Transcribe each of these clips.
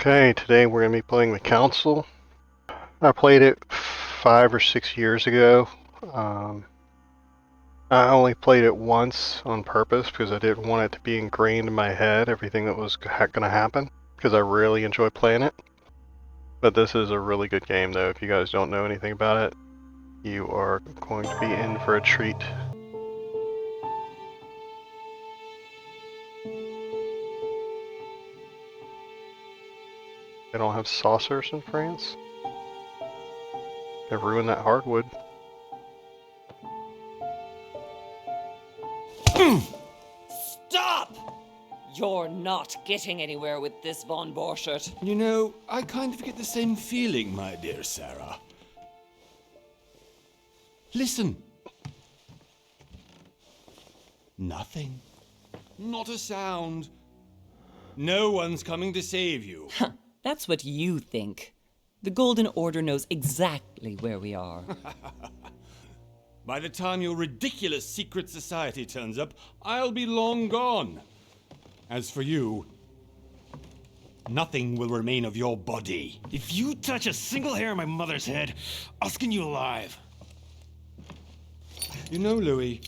Okay, today we're going to be playing the Council. I played it 5 or 6 years ago. Um, I only played it once on purpose because I didn't want it to be ingrained in my head, everything that was going to happen, because I really enjoy playing it. But this is a really good game, though. If you guys don't know anything about it, you are going to be in for a treat. They don't have saucers in France? They ruined that hardwood. Stop! You're not getting anywhere with this von Borchert. You know, I kind of get the same feeling, my dear Sarah. Listen. Nothing. Not a sound. No one's coming to save you. That's what you think. The Golden Order knows exactly where we are. By the time your ridiculous secret society turns up, I'll be long gone. As for you, nothing will remain of your body. If you touch a single hair on my mother's head, I'll skin you alive. You know, Louis,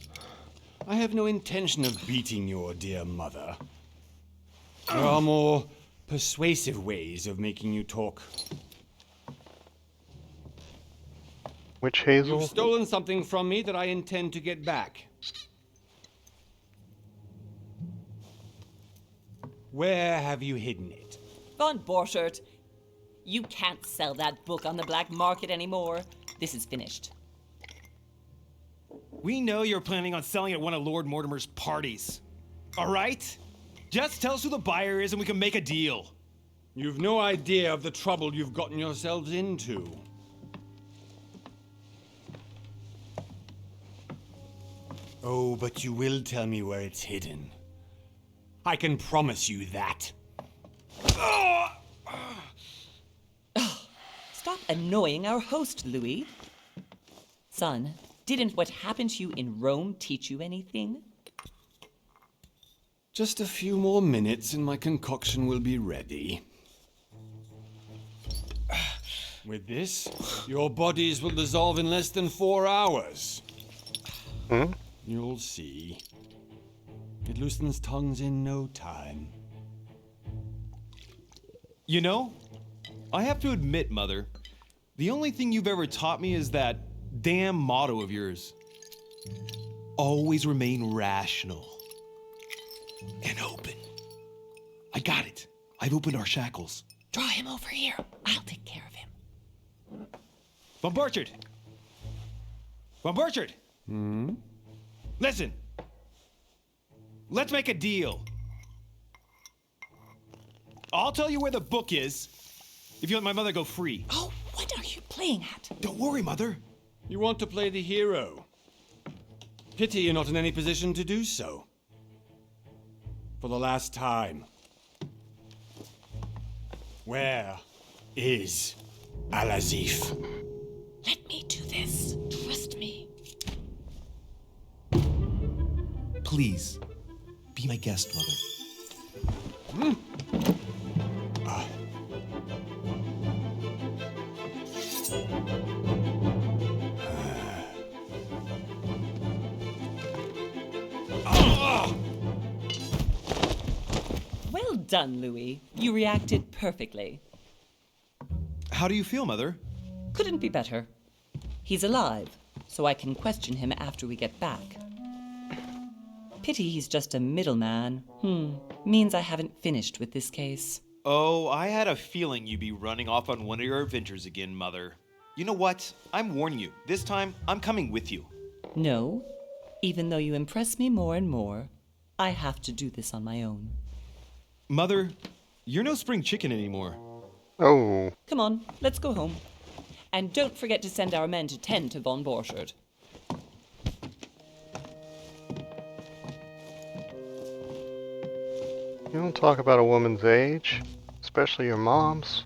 I have no intention of beating your dear mother. There are more persuasive ways of making you talk. Witch Hazel? You've stolen something from me that I intend to get back. Where have you hidden it? Von Borchert, you can't sell that book on the black market anymore. This is finished. We know you're planning on selling at one of Lord Mortimer's parties. All right? Just tell us who the buyer is and we can make a deal. You've no idea of the trouble you've gotten yourselves into. Oh, but you will tell me where it's hidden. I can promise you that. Stop annoying our host, Louis. Son, didn't what happened to you in Rome teach you anything? Just a few more minutes and my concoction will be ready. With this, your bodies will dissolve in less than 4 hours. Hmm? You'll see. It loosens tongues in no time. You know, I have to admit, Mother, the only thing you've ever taught me is that damn motto of yours. Always remain rational. And open. I got it. I've opened our shackles. Draw him over here. I'll take care of him. Von Borchert! Von Borchert! Listen. Let's make a deal. I'll tell you where the book is if you let my mother go free. Oh, what are you playing at? Don't worry, Mother. You want to play the hero. Pity you're not in any position to do so. For the last time. Where is Al-Azif? Let me do this. Trust me. Please, be my guest, Mother. Well done, Louis. You reacted perfectly. How do you feel, Mother? Couldn't be better. He's alive, so I can question him after we get back. Pity he's just a middleman. Means I haven't finished with this case. Oh, I had a feeling you'd be running off on one of your adventures again, Mother. You know what? I'm warning you. This time, I'm coming with you. No, even though you impress me more and more, I have to do this on my own. Mother, you're no spring chicken anymore. Oh, Come on, let's go home. And don't forget to send our men to tend to von Borchert. you don't talk about a woman's age, especially your mom's.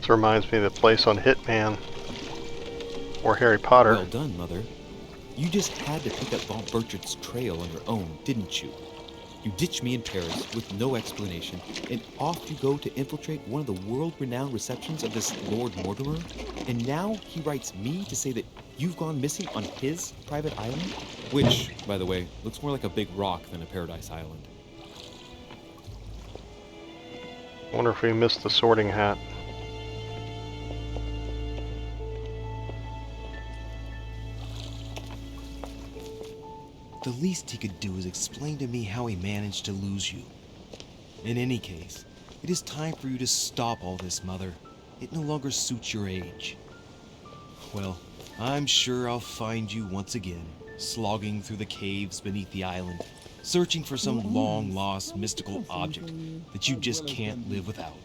This reminds me of the place on Hitman or Harry Potter. Well done, Mother. You just had to pick up Von Burchard's trail on your own, didn't you? You ditched me in Paris with no explanation, and off you go to infiltrate one of the world-renowned receptions of this Lord Mortimer, and now he writes me to say that you've gone missing on his private island? Which, by the way, looks more like a big rock than a paradise island. I wonder if we missed the sorting hat. The least he could do is explain to me how he managed to lose you. In any case, it is time for you to stop all this, Mother. It no longer suits your age. Well, I'm sure I'll find you once again, slogging through the caves beneath the island, searching for some long-lost mystical object that you just can't live without.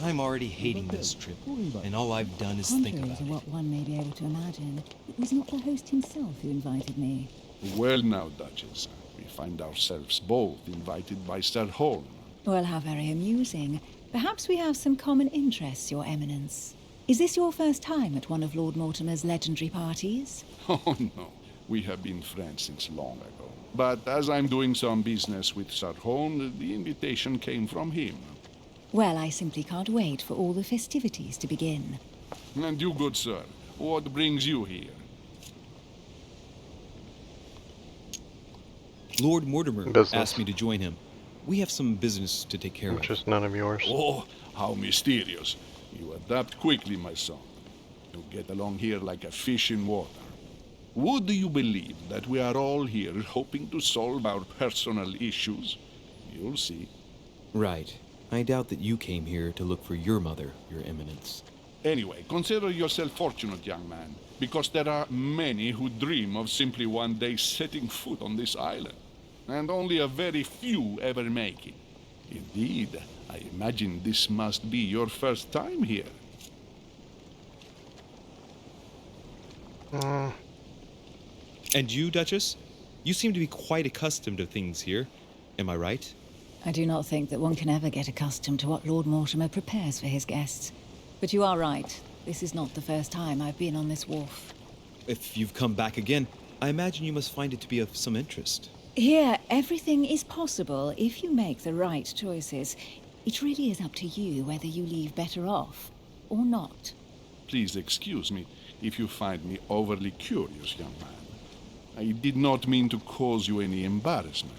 I'm already hating this trip, and all I've done is think Contrary about to it. what one may be able to imagine, it was not the host himself who invited me. Well now, Duchess, we find ourselves both invited by Sir Holm. Well, how very amusing. Perhaps we have some common interests, Your Eminence. Is this your first time at one of Lord Mortimer's legendary parties? Oh no, we have been friends since long ago. But as I'm doing some business with Sir Holm, the invitation came from him. Well, I simply can't wait for all the festivities to begin. And you, good sir, what brings you here? Lord Mortimer Business. asked me to join him. We have some business to take care Which of. is none of yours. Oh, how mysterious. You adapt quickly, my son. You get along here like a fish in water. Would you believe that we are all here hoping to solve our personal issues? You'll see. Right. I doubt that you came here to look for your mother, Your Eminence. Anyway, consider yourself fortunate, young man, because there are many who dream of simply one day setting foot on this island, and only a very few ever make it. Indeed, I imagine this must be your first time here. And you, Duchess? You seem to be quite accustomed to things here. Am I right? I do not think that one can ever get accustomed to what Lord Mortimer prepares for his guests. But you are right. This is not the first time I've been on this wharf. If you've come back again, I imagine you must find it to be of some interest. Here, everything is possible if you make the right choices. It really is up to you whether you leave better off or not. Please excuse me if you find me overly curious, young man. I did not mean to cause you any embarrassment.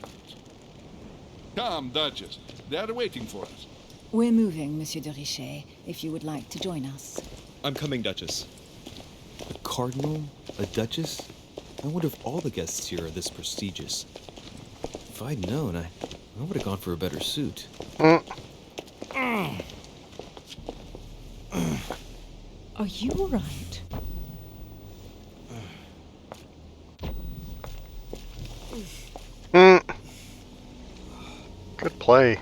Come, Duchess. They are waiting for us. We're moving, Monsieur de Richet, if you would like to join us. I'm coming, Duchess. A cardinal? A duchess? I wonder if all the guests here are this prestigious. If I'd known, I would have gone for a better suit. Are you all right? Good play.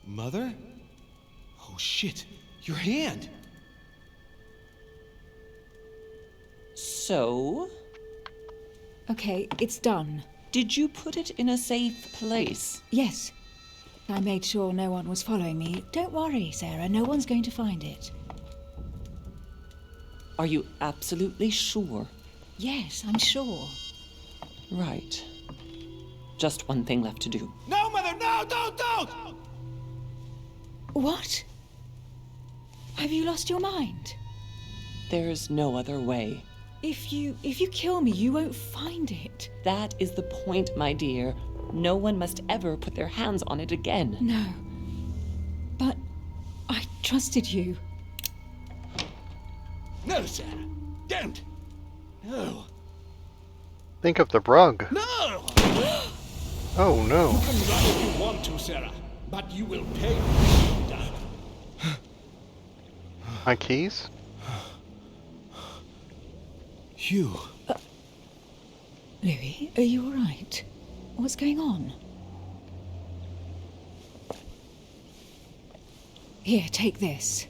Mother? Oh shit, your hand! So, Okay, it's done. did you put it in a safe place? Yes. I made sure no one was following me. Don't worry, Sarah, no one's going to find it. Are you absolutely sure? Yes, I'm sure. Right. Just one thing left to do. No, Mother, no, don't! What? Have you lost your mind? There's no other way. If you kill me, you won't find it. That is the point, my dear. No one must ever put their hands on it again. No. But I trusted you. No, Sarah, don't! No, Think of the rug. no! Oh no. You can run if you want to, Sarah, but you will pay. My keys? Hugh. Louis, are you all right? What's going on? Here, take this.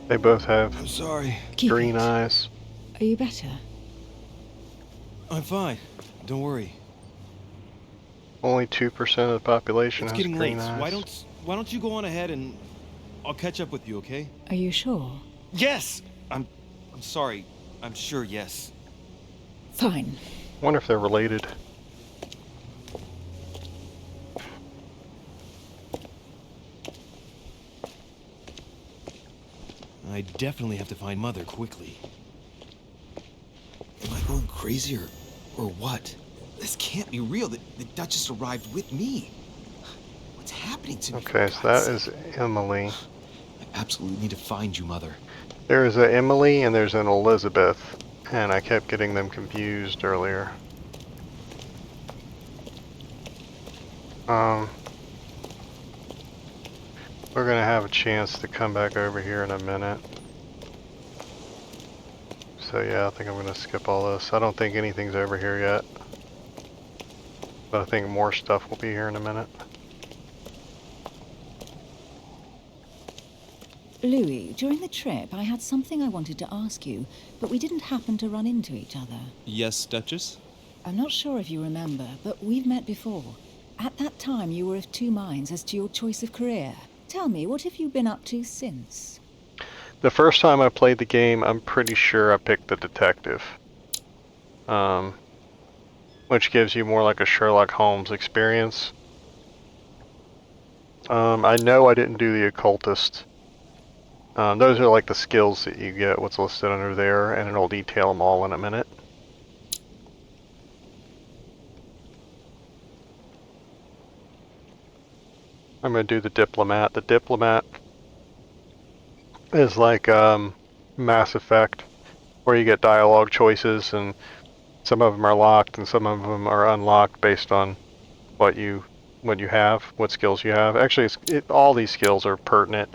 They both have I'm sorry. Keep green it. eyes. Are you better? I'm fine. Don't worry. Only 2% of the population It's has getting late. green eyes. Why don't you go on ahead and I'll catch up with you, okay? Are you sure? Yes. I'm sorry. I'm sure, yes. Fine. Wonder if they're related. I definitely have to find Mother quickly. Am I going crazy or what? This can't be real. The Duchess arrived with me. What's happening to me? Okay, so that is Emily. I absolutely need to find you, Mother. There's an Emily and there's an Elizabeth, and I kept getting them confused earlier. We're gonna have a chance to come back over here in a minute. So yeah, I think I'm gonna skip all this. I don't think anything's over here yet. But I think more stuff will be here in a minute. Louis, during the trip, I had something I wanted to ask you, but we didn't happen to run into each other. Yes, Duchess? I'm not sure if you remember, but we've met before. At that time, you were of two minds as to your choice of career. Tell me, what have you been up to since? The first time I played the game, I'm pretty sure I picked the detective. Which gives you more like a Sherlock Holmes experience. I know I didn't do the occultist. Those are like the skills that you get, what's listed under there, and it'll detail them all in a minute. I'm going to do the diplomat. The diplomat is like Mass Effect, where you get dialogue choices, and some of them are locked and some of them are unlocked based on what you have, what skills you have. Actually, all these skills are pertinent,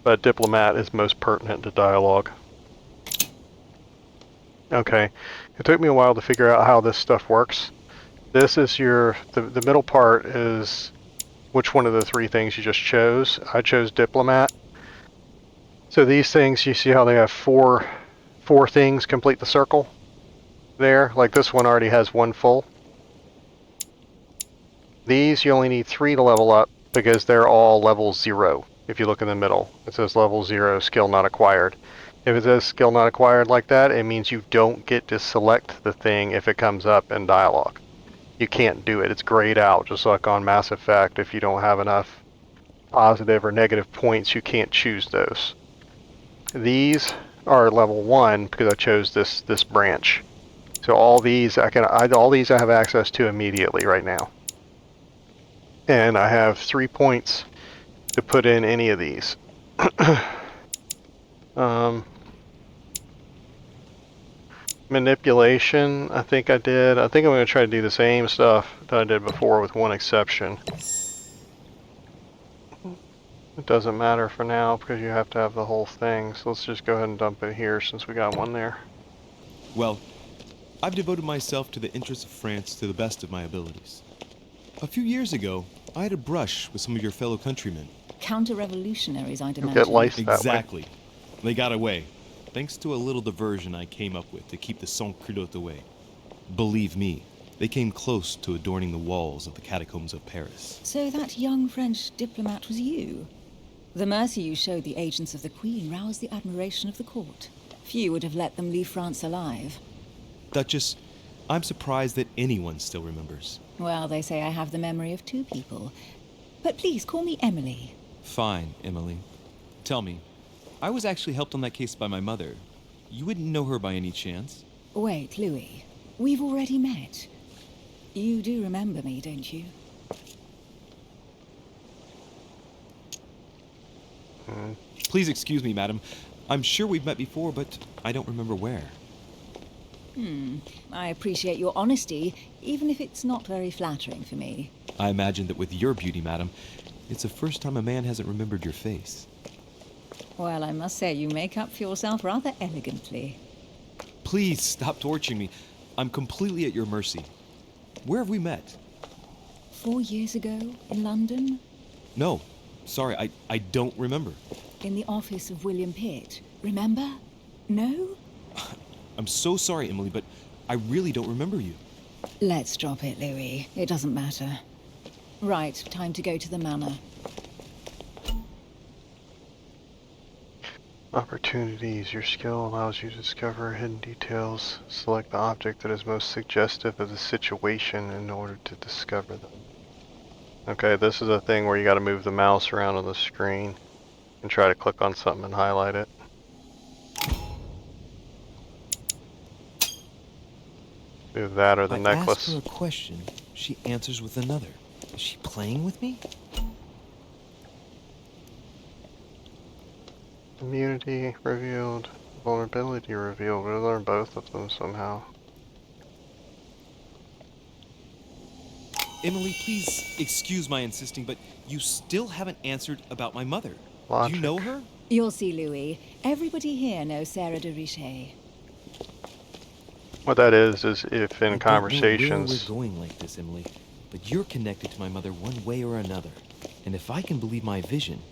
but diplomat is most pertinent to dialogue. Okay, it took me a while to figure out how this stuff works. This is the middle part is which one of the three things you just chose. I chose diplomat. So these things, you see how they have four things complete the circle there? Like this one already has one full. These, you only need 3 to level up because they're all level 0. If you look in the middle, it says level 0, skill not acquired. If it says skill not acquired like that, it means you don't get to select the thing if it comes up in dialogue. You can't do it. It's grayed out, just like on Mass Effect. If you don't have enough positive or negative points, you can't choose those. These are level 1 because I chose this branch. So all these I have access to immediately right now. And I have 3 points to put in any of these. Manipulation, I think I did. I think I'm going to try to do the same stuff that I did before with one exception. It doesn't matter for now because you have to have the whole thing. So let's just go ahead and dump it here since we got one there. Well, I've devoted myself to the interests of France to the best of my abilities. A few years ago, I had a brush with some of your fellow countrymen. Counter-revolutionaries, I'd You'll imagine. get lice that way. Exactly. They got away, thanks to a little diversion I came up with to keep the sans-culottes away. Believe me, they came close to adorning the walls of the catacombs of Paris. So that young French diplomat was you? The mercy you showed the agents of the Queen roused the admiration of the court. Few would have let them leave France alive. Duchess, I'm surprised that anyone still remembers. Well, they say I have the memory of 2 people. But please, call me Emily. Fine, Emily. Tell me, I was actually helped on that case by my mother. You wouldn't know her by any chance? Wait, Louis. We've already met. You do remember me, don't you? Please excuse me, madam. I'm sure we've met before, but I don't remember where. I appreciate your honesty, even if it's not very flattering for me. I imagine that with your beauty, madam, it's the first time a man hasn't remembered your face. Well, I must say you make up for yourself rather elegantly. Please stop torturing me. I'm completely at your mercy. Where have we met? 4 years ago, in London, No, sorry, I don't remember. in the office of William Pitt. Remember? No? I'm so sorry, Emily, but I really don't remember you. Let's drop it, Louis. It doesn't matter. Right, time to go to the manor. Opportunities. Your skill allows you to discover hidden details. Select the object that is most suggestive of the situation in order to discover them. Okay, this is a thing where you got to move the mouse around on the screen and try to click on something and highlight it. Do that or the necklace. I ask her a question, she answers with another. Is she playing with me? Immunity revealed, vulnerability revealed. We learn both of them somehow. Emily, please excuse my insisting, but you still haven't answered about my mother. Logic. Do you know her? You'll see, Louis. Everybody here knows Sarah de Richet. What that is if in I don't know where conversations... we're going like this, Emily, but you're connected to my mother one way or another. And if I can believe my vision,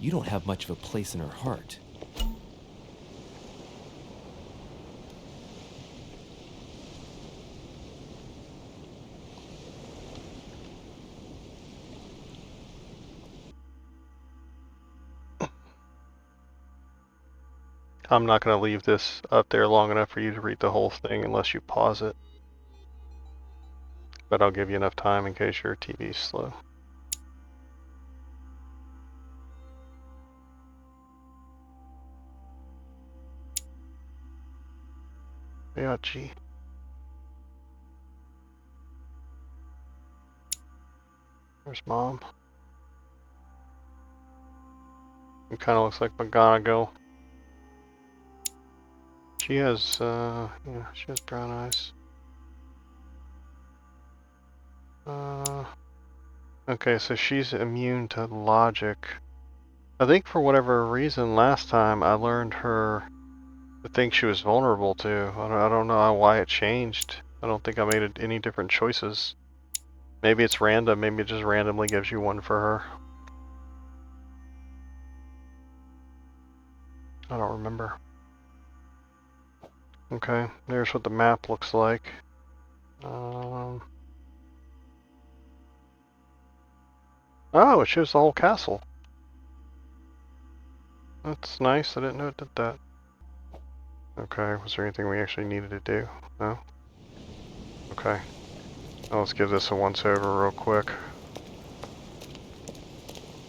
you don't have much of a place in her heart. I'm not going to leave this up there long enough for you to read the whole thing unless you pause it. But I'll give you enough time in case your TV's slow. Yeah, gee. There's Mom. It kind of looks like McGonagall. She has, yeah, she has brown eyes. Okay, so she's immune to logic. I think for whatever reason last time I learned her to think she was vulnerable to. I don't know why it changed. I don't think I made any different choices. Maybe it's random, maybe it just randomly gives you one for her. I don't remember. Okay, there's what the map looks like. Oh, it shows the whole castle. That's nice, I didn't know it did that. Okay, was there anything we actually needed to do? No? Okay. Now let's give this a once over real quick.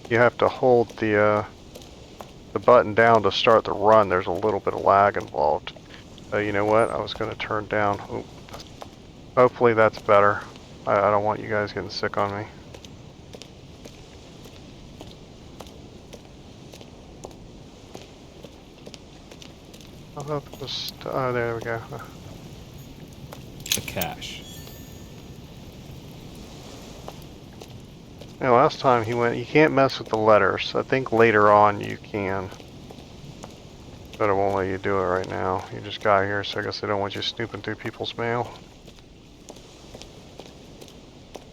You have to hold the button down to start the run. There's a little bit of lag involved. You know what? I was going to turn down. Ooh. Hopefully that's better. I don't want you guys getting sick on me. I hope it was... Oh, there we go. A cache. Yeah, last time he went, you can't mess with the letters. I think later on you can. But it won't let you do it right now. You just got here, so I guess they don't want you snooping through people's mail.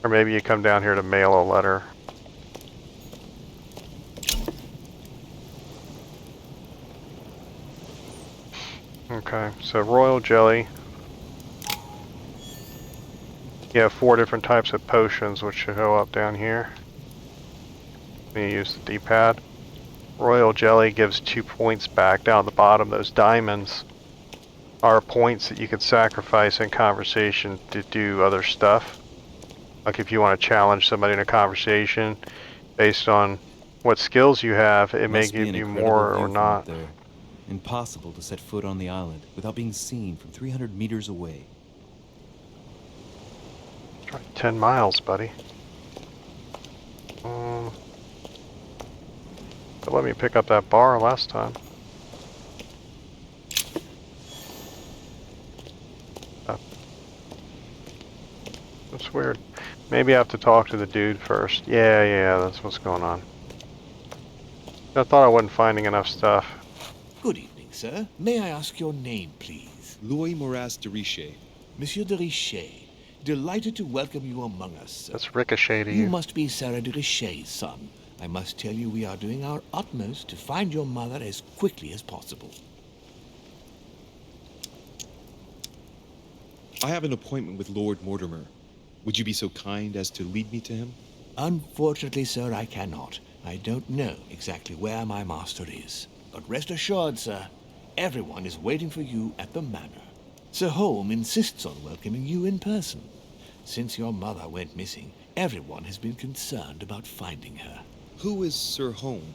Or maybe you come down here to mail a letter. Okay, so royal jelly. You have 4 different types of potions which should go up down here. You use the D-pad. Royal jelly gives 2 points back down at the bottom. Those diamonds are points that you could sacrifice in conversation to do other stuff. Like if you want to challenge somebody in a conversation based on what skills you have, it may give you more or not. There. Impossible to set foot on the island without being seen from 300 meters away. Try 10 miles, buddy. But let me pick up that bar last time. That's weird. Maybe I have to talk to the dude first. Yeah, that's what's going on. I thought I wasn't finding enough stuff. Good evening, sir. May I ask your name, please? Louis de Richet. Monsieur de Richet. Delighted to welcome you among us, sir. That's ricochet to You you. must be Sarah de Richet's son. I must tell you we are doing our utmost to find your mother as quickly as possible. I have an appointment with Lord Mortimer. Would you be so kind as to lead me to him? Unfortunately, sir, I cannot. I don't know exactly where my master is. But rest assured, sir, everyone is waiting for you at the manor. Sir Holm insists on welcoming you in person. Since your mother went missing, everyone has been concerned about finding her. Who is Sir Holm?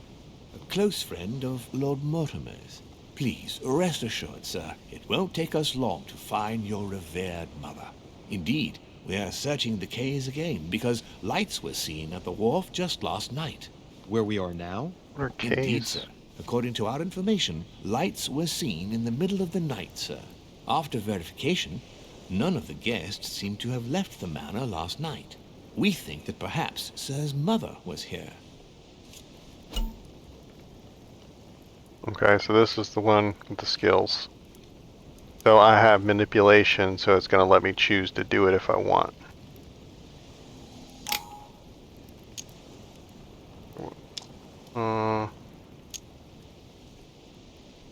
A close friend of Lord Mortimer's. Please, rest assured, sir, it won't take us long to find your revered mother. Indeed, we are searching the quays again because lights were seen at the wharf just last night. Where we are now? What are Indeed, caves? sir. According to our information, lights were seen in the middle of the night, sir. After verification, none of the guests seem to have left the manor last night. We think that perhaps Sir's mother was here. Okay, so this is the one with the skills. So I have manipulation, so it's going to let me choose to do it if I want.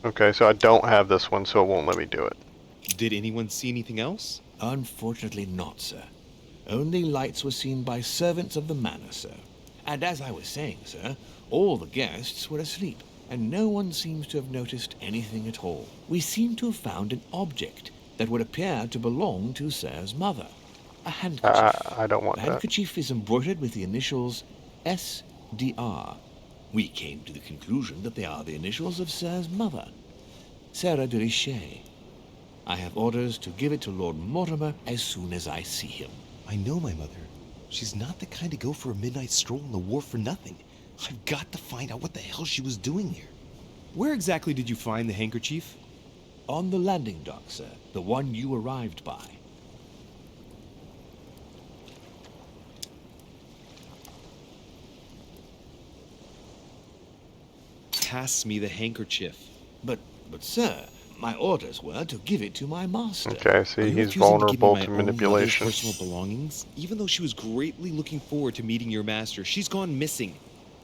Okay, so I don't have this one, so it won't let me do it. Did anyone see anything else? Unfortunately not, sir. Only lights were seen by servants of the manor, sir. And as I was saying, sir, all the guests were asleep, and no one seems to have noticed anything at all. We seem to have found an object that would appear to belong to Sir's mother. A handkerchief. I don't want The that. handkerchief is embroidered with the initials SDR. We came to the conclusion that they are the initials of Sir's mother, Louis de Richet. I have orders to give it to Lord Mortimer as soon as I see him. I know my mother. She's not the kind to go for a midnight stroll on the wharf for nothing. I've got to find out what the hell she was doing there. Where exactly did you find the handkerchief? On the landing dock, sir. The one you arrived by. Pass me the handkerchief. But sir, my orders were to give it to my master. Okay, see, Are you he's refusing to give me vulnerable my to own manipulation. mother's personal belongings? Even though she was greatly looking forward to meeting your master, she's gone missing.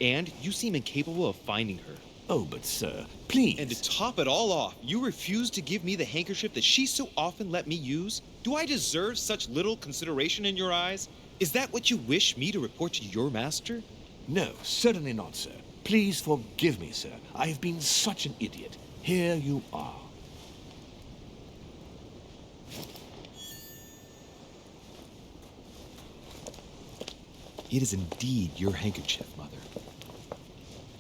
And you seem incapable of finding her. Oh, but sir, please. And to top it all off, you refuse to give me the handkerchief that she so often let me use? Do I deserve such little consideration in your eyes? Is that what you wish me to report to your master? No, certainly not, sir. Please forgive me, sir. I have been such an idiot. Here you are. It is indeed your handkerchief, Mother.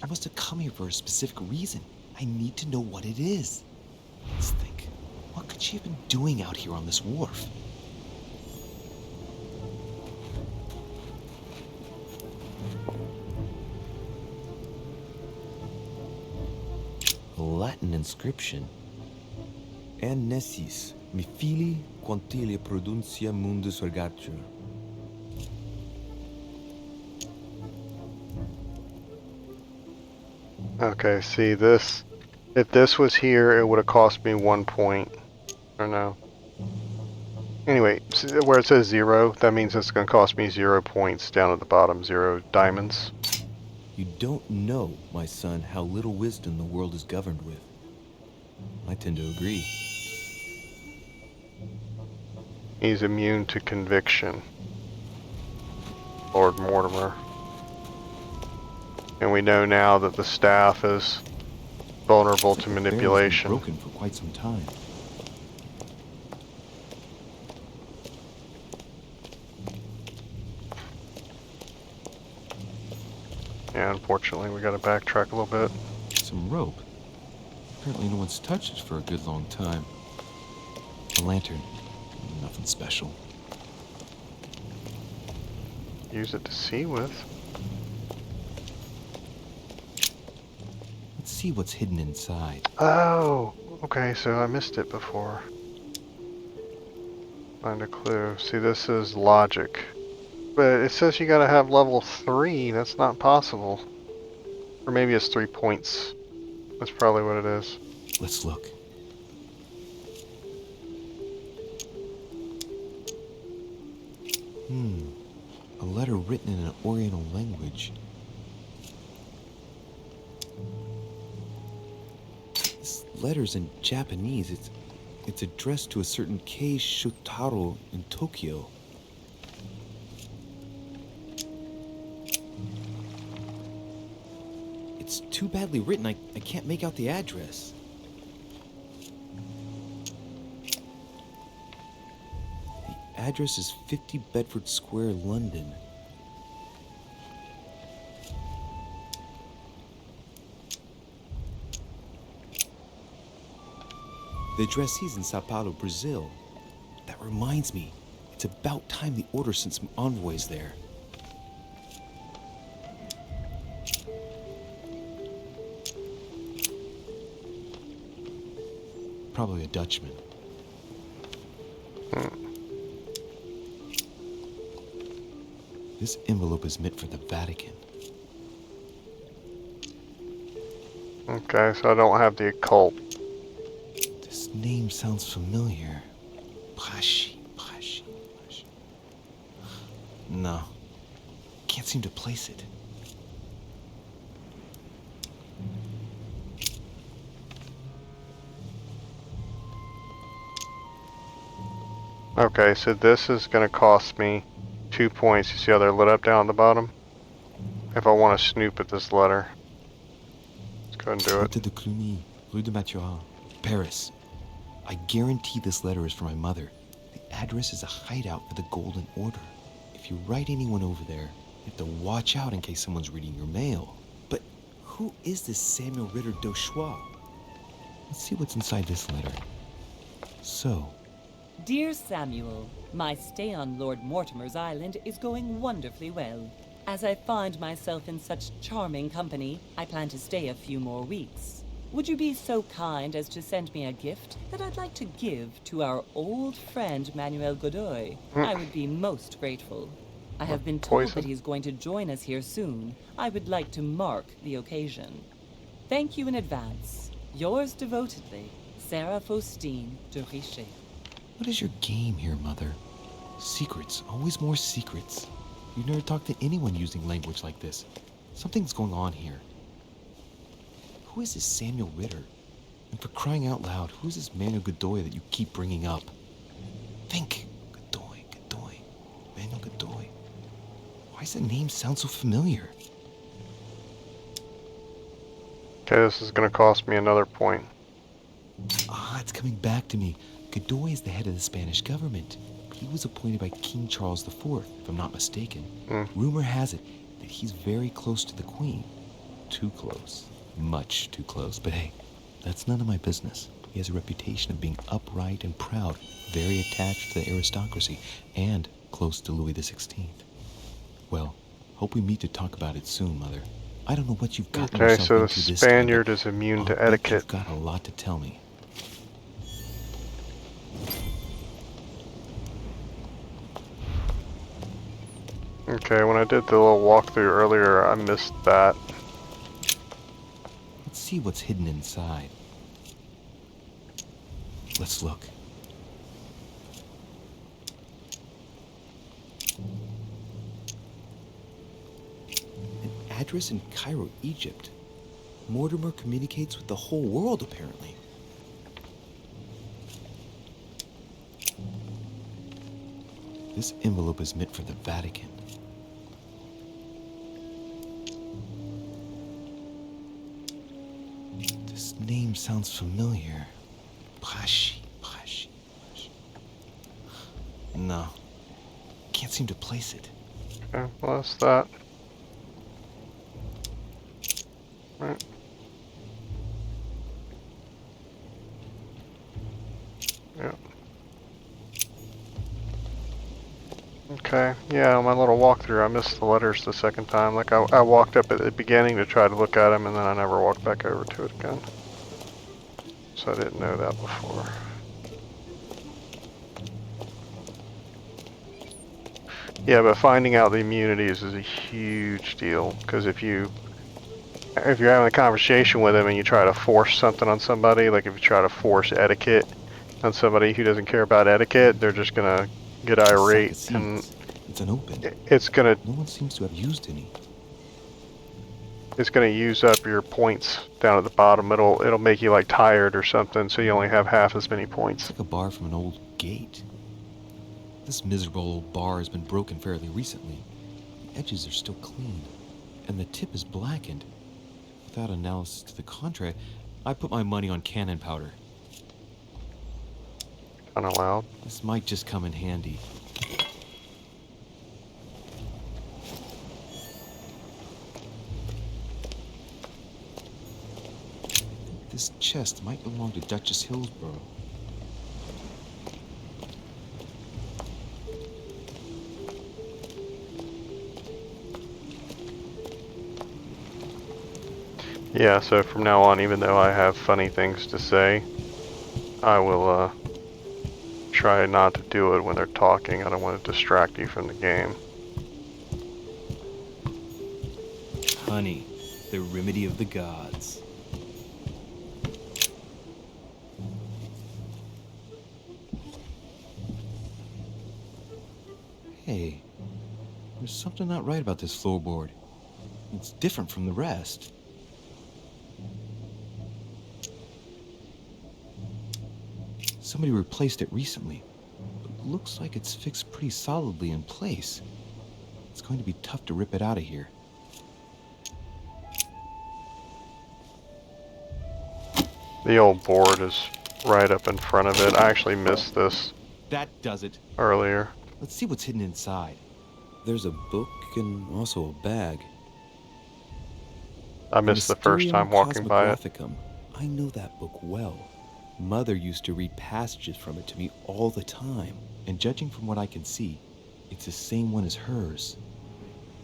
I must have come here for a specific reason. I need to know what it is. Let's think. What could she have been doing out here on this wharf? A Latin inscription. En nessis, mi fili quantilia produncia mundus ergatur. Okay, see this. If this was here, it would have cost me 1 point. Or no. Anyway, see where it says 0, that means it's going to cost me 0 points down at the bottom, 0 diamonds. You don't know, my son, how little wisdom the world is governed with. I tend to agree. He's immune to conviction. Lord Mortimer. And we know now that the staff is vulnerable to manipulation. Broken for quite some time. Yeah, unfortunately, we got to backtrack a little bit. Some rope. Apparently no one's touched it for a good long time. A lantern. Nothing special. Use it to see with. Let's see what's hidden inside. Oh, okay, so I missed it before. Find a clue. See, this is logic. But it says you gotta have level 3. That's not possible. Or maybe it's 3 points. That's probably what it is. Let's look. A letter written in an Oriental language. This letter's in Japanese. It's addressed to a certain Kei Shotaro in Tokyo. It's too badly written, I can't make out the address. The address is 50 Bedford Square, London. The addressee's in Sao Paulo, Brazil. That reminds me, it's about time the Order sent some envoys there. Probably a Dutchman. This envelope is meant for the Vatican. Okay, so I don't have the occult. This name sounds familiar. Prashi. No. Can't seem to place it. Okay, so this is going to cost me 2 points. You see how they're lit up down at the bottom? If I want to snoop at this letter. Let's go and do it. Route de Cluny, Rue de Mathurin, Paris. I guarantee this letter is for my mother. The address is a hideout for the Golden Order. If you write anyone over there, you have to watch out in case someone's reading your mail. But who is this Samuel Ritter d'Auchois? Let's see what's inside this letter. So, Dear Samuel, my stay on Lord Mortimer's island is going wonderfully well. As I find myself in such charming company, I plan to stay a few more weeks. Would you be so kind as to send me a gift that I'd like to give to our old friend Manuel Godoy? I would be most grateful. I have been told that he's going to join us here soon. I would like to mark the occasion. Thank you in advance. Yours devotedly, Sarah Faustine de Richet. what is your game here, Mother? Secrets, always more secrets. You've never talked to anyone using language like this. Something's going on here. Who is this Samuel Ritter? And for crying out loud, who is this Manuel Godoy that you keep bringing up? Think. Godoy. Manuel Godoy. Why does that name sound so familiar? Okay, this is going to cost me another point. Ah, it's coming back to me. Godoy is the head of the Spanish government. He was appointed by King Charles IV, if I'm not mistaken. Rumor has it that he's very close to the Queen. Too close. Much too close. But hey, that's none of my business. He has a reputation of being upright and proud, very attached to the aristocracy, and close to Louis XVI. Well, hope we meet to talk about it soon, Mother. I don't know what you've gotten Okay, yourself so the into this time, Spaniard but is immune I'll to bet etiquette. You've got a lot to tell me. Okay, when I did the little walkthrough earlier, I missed that. Let's see what's hidden inside. Let's look. An address in Cairo, Egypt. Mortimer communicates with the whole world, apparently. This envelope is meant for the Vatican. This name sounds familiar. Prashi. No. Can't seem to place it. Okay, well that's that. Right. Yeah. Okay, yeah, on my little walkthrough, I missed the letters the second time. Like, I walked up at the beginning to try to look at them, and then I never walked back over to it again. So I didn't know that before. Yeah, but finding out the immunities is a huge deal, because if you're having a conversation with them and you try to force something on somebody, like if you try to force etiquette on somebody who doesn't care about etiquette, they're just gonna get irate, and it's unopened. it's gonna... No one seems to have used any. it's going to use up your points down at the bottom. It'll make you like tired or something, so you only have half as many points. It's like a bar from an old gate. This miserable old bar has been broken fairly recently. The edges are still clean, and the tip is blackened. Without analysis to the contrary, I put my money on cannon powder. Kinda loud. This might just come in handy. This chest might belong to Duchess Hillsborough. Yeah, so from now on, even though I have funny things to say, I will try not to do it when they're talking. I don't want to distract you from the game. Honey, the remedy of the gods. Hey, there's something not right about this floorboard. It's different from the rest. Somebody replaced it recently, but it looks like it's fixed pretty solidly in place. It's going to be tough to rip it out of here. The old board is right up in front of it. I actually missed this That does it. earlier. Let's see what's hidden inside. There's a book and also a bag. I missed the first time walking by it. Cosmographicum. I know that book well. Mother used to read passages from it to me all the time. And judging from what I can see, it's the same one as hers.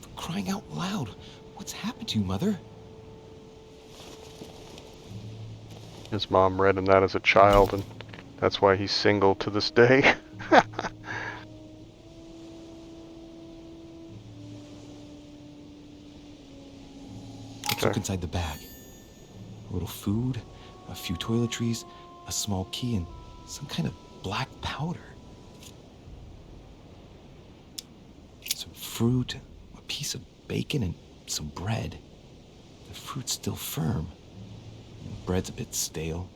For crying out loud, what's happened to you, Mother? His mom read him that as a child, and that's why he's single to this day. Let's look inside the bag. A little food, a few toiletries, a small key, and some kind of black powder. Some fruit, a piece of bacon, and some bread. The fruit's still firm. The bread's a bit stale.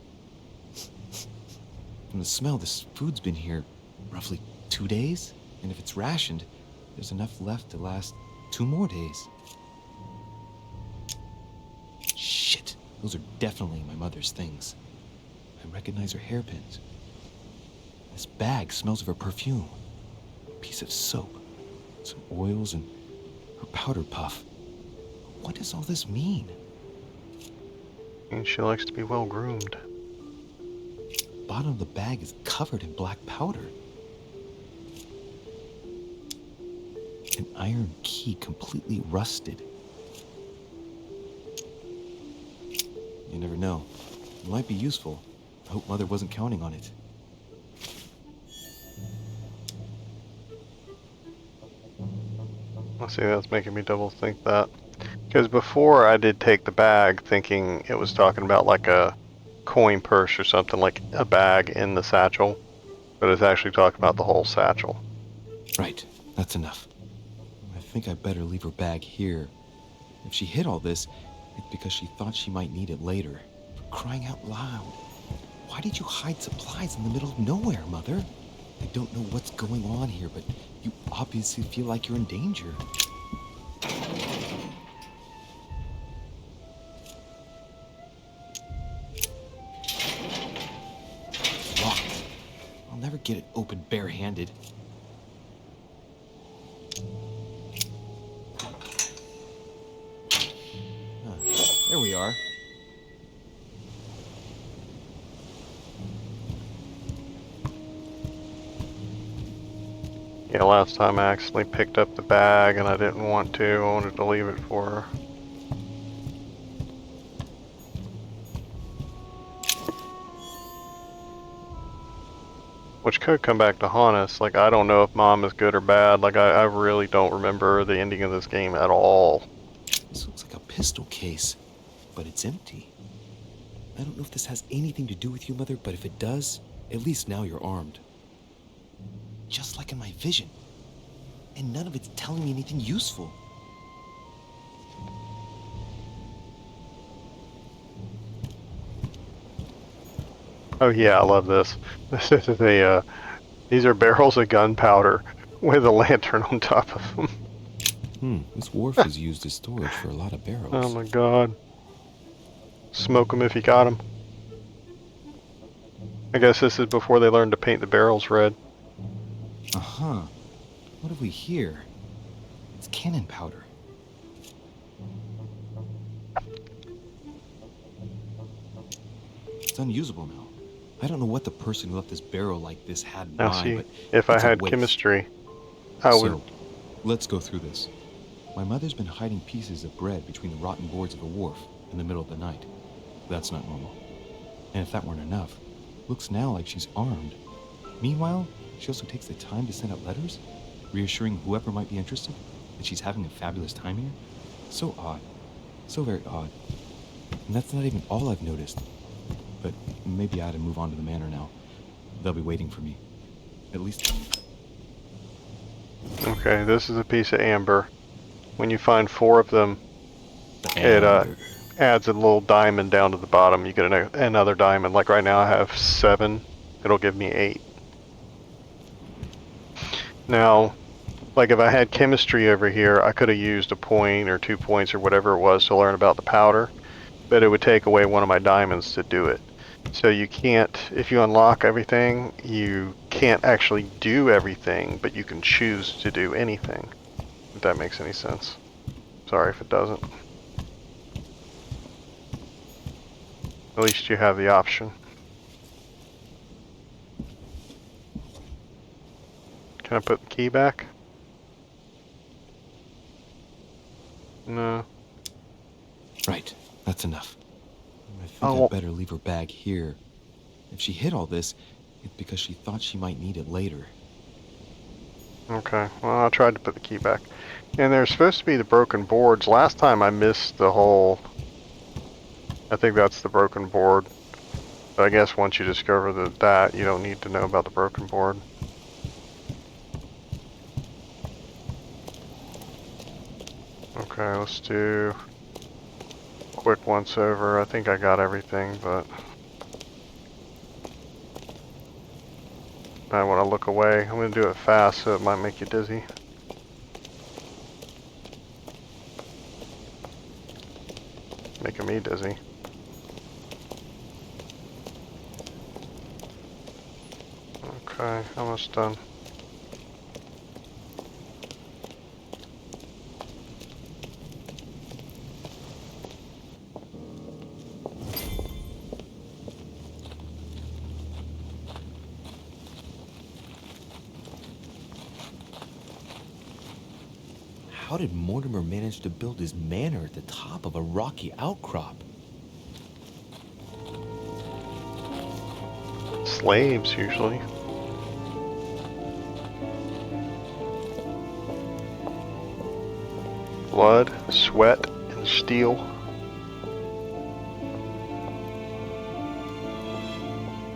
From the smell, this food's been here roughly 2 days. And if it's rationed, there's enough left to last 2 more days. Shit, those are definitely my mother's things. I recognize her hairpins. This bag smells of her perfume. A piece of soap, some oils, and her powder puff. What does all this mean? And she likes to be well groomed. The bottom of the bag is covered in black powder. An iron key completely rusted. You never know. It might be useful. I hope Mother wasn't counting on it. Let's see, that's making me double think that. Because before I did take the bag thinking it was talking about like a coin purse or something, like a bag in the satchel. But it's actually talking about the whole satchel. Right, that's enough. I think I better leave her bag here. If she hid all this, it's because she thought she might need it later. For crying out loud. Why did you hide supplies in the middle of nowhere, Mother? I don't know what's going on here, but you obviously feel like you're in danger. It's locked. I'll never get it open barehanded. There we are. Yeah, last time I accidentally picked up the bag and I didn't want to. I wanted to leave it for her. Which could come back to haunt us. Like, I don't know if Mom is good or bad. Like, I really don't remember the ending of this game at all. This looks like a pistol case, but it's empty. I don't know if this has anything to do with you, Mother, but if it does, at least now you're armed. Just like in my vision. And none of it's telling me anything useful. Oh yeah, I love this. This is a, these are barrels of gunpowder with a lantern on top of them. This wharf is used as storage for a lot of barrels. Oh my god. Smoke them if you got them. I guess this is before they learned to paint the barrels red. Uh-huh. What have we here? It's cannon powder. It's unusable now. I don't know what the person who left this barrel like this had in Now mind, see, but if I it's a had waste. chemistry, I would... So, let's go through this. My mother's been hiding pieces of bread between the rotten boards of the wharf in the middle of the night. That's not normal. And if that weren't enough, looks now like she's armed. Meanwhile, she also takes the time to send out letters, reassuring whoever might be interested that she's having a fabulous time here. So odd. So very odd. And that's not even all I've noticed. But maybe I ought to move on to the manor now. They'll be waiting for me. At least... Okay, this is a piece of amber. When you find 4 of them, it adds a little diamond down to the bottom. You get another diamond. Like right now I have 7. It'll give me 8. Now, like if I had chemistry over here, I could have used a point or 2 points or whatever it was to learn about the powder, but it would take away one of my diamonds to do it. So you can't, if you unlock everything, you can't actually do everything, but you can choose to do anything. If that makes any sense. Sorry if it doesn't. At least you have the option. Can I put the key back? No. Right, that's enough. I think I'd better leave her bag here. If she hid all this, it's because she thought she might need it later. Okay, well I tried to put the key back. And there's supposed to be the broken boards. Last time I missed the whole... I think that's the broken board. But I guess once you discover that, you don't need to know about the broken board. Okay, let's do a quick once over. I think I got everything, but I want to look away. I'm going to do it fast so it might make you dizzy. Making me dizzy. Okay, almost done. How did Mortimer manage to build his manor at the top of a rocky outcrop? Slaves, usually. Blood, sweat, and steel.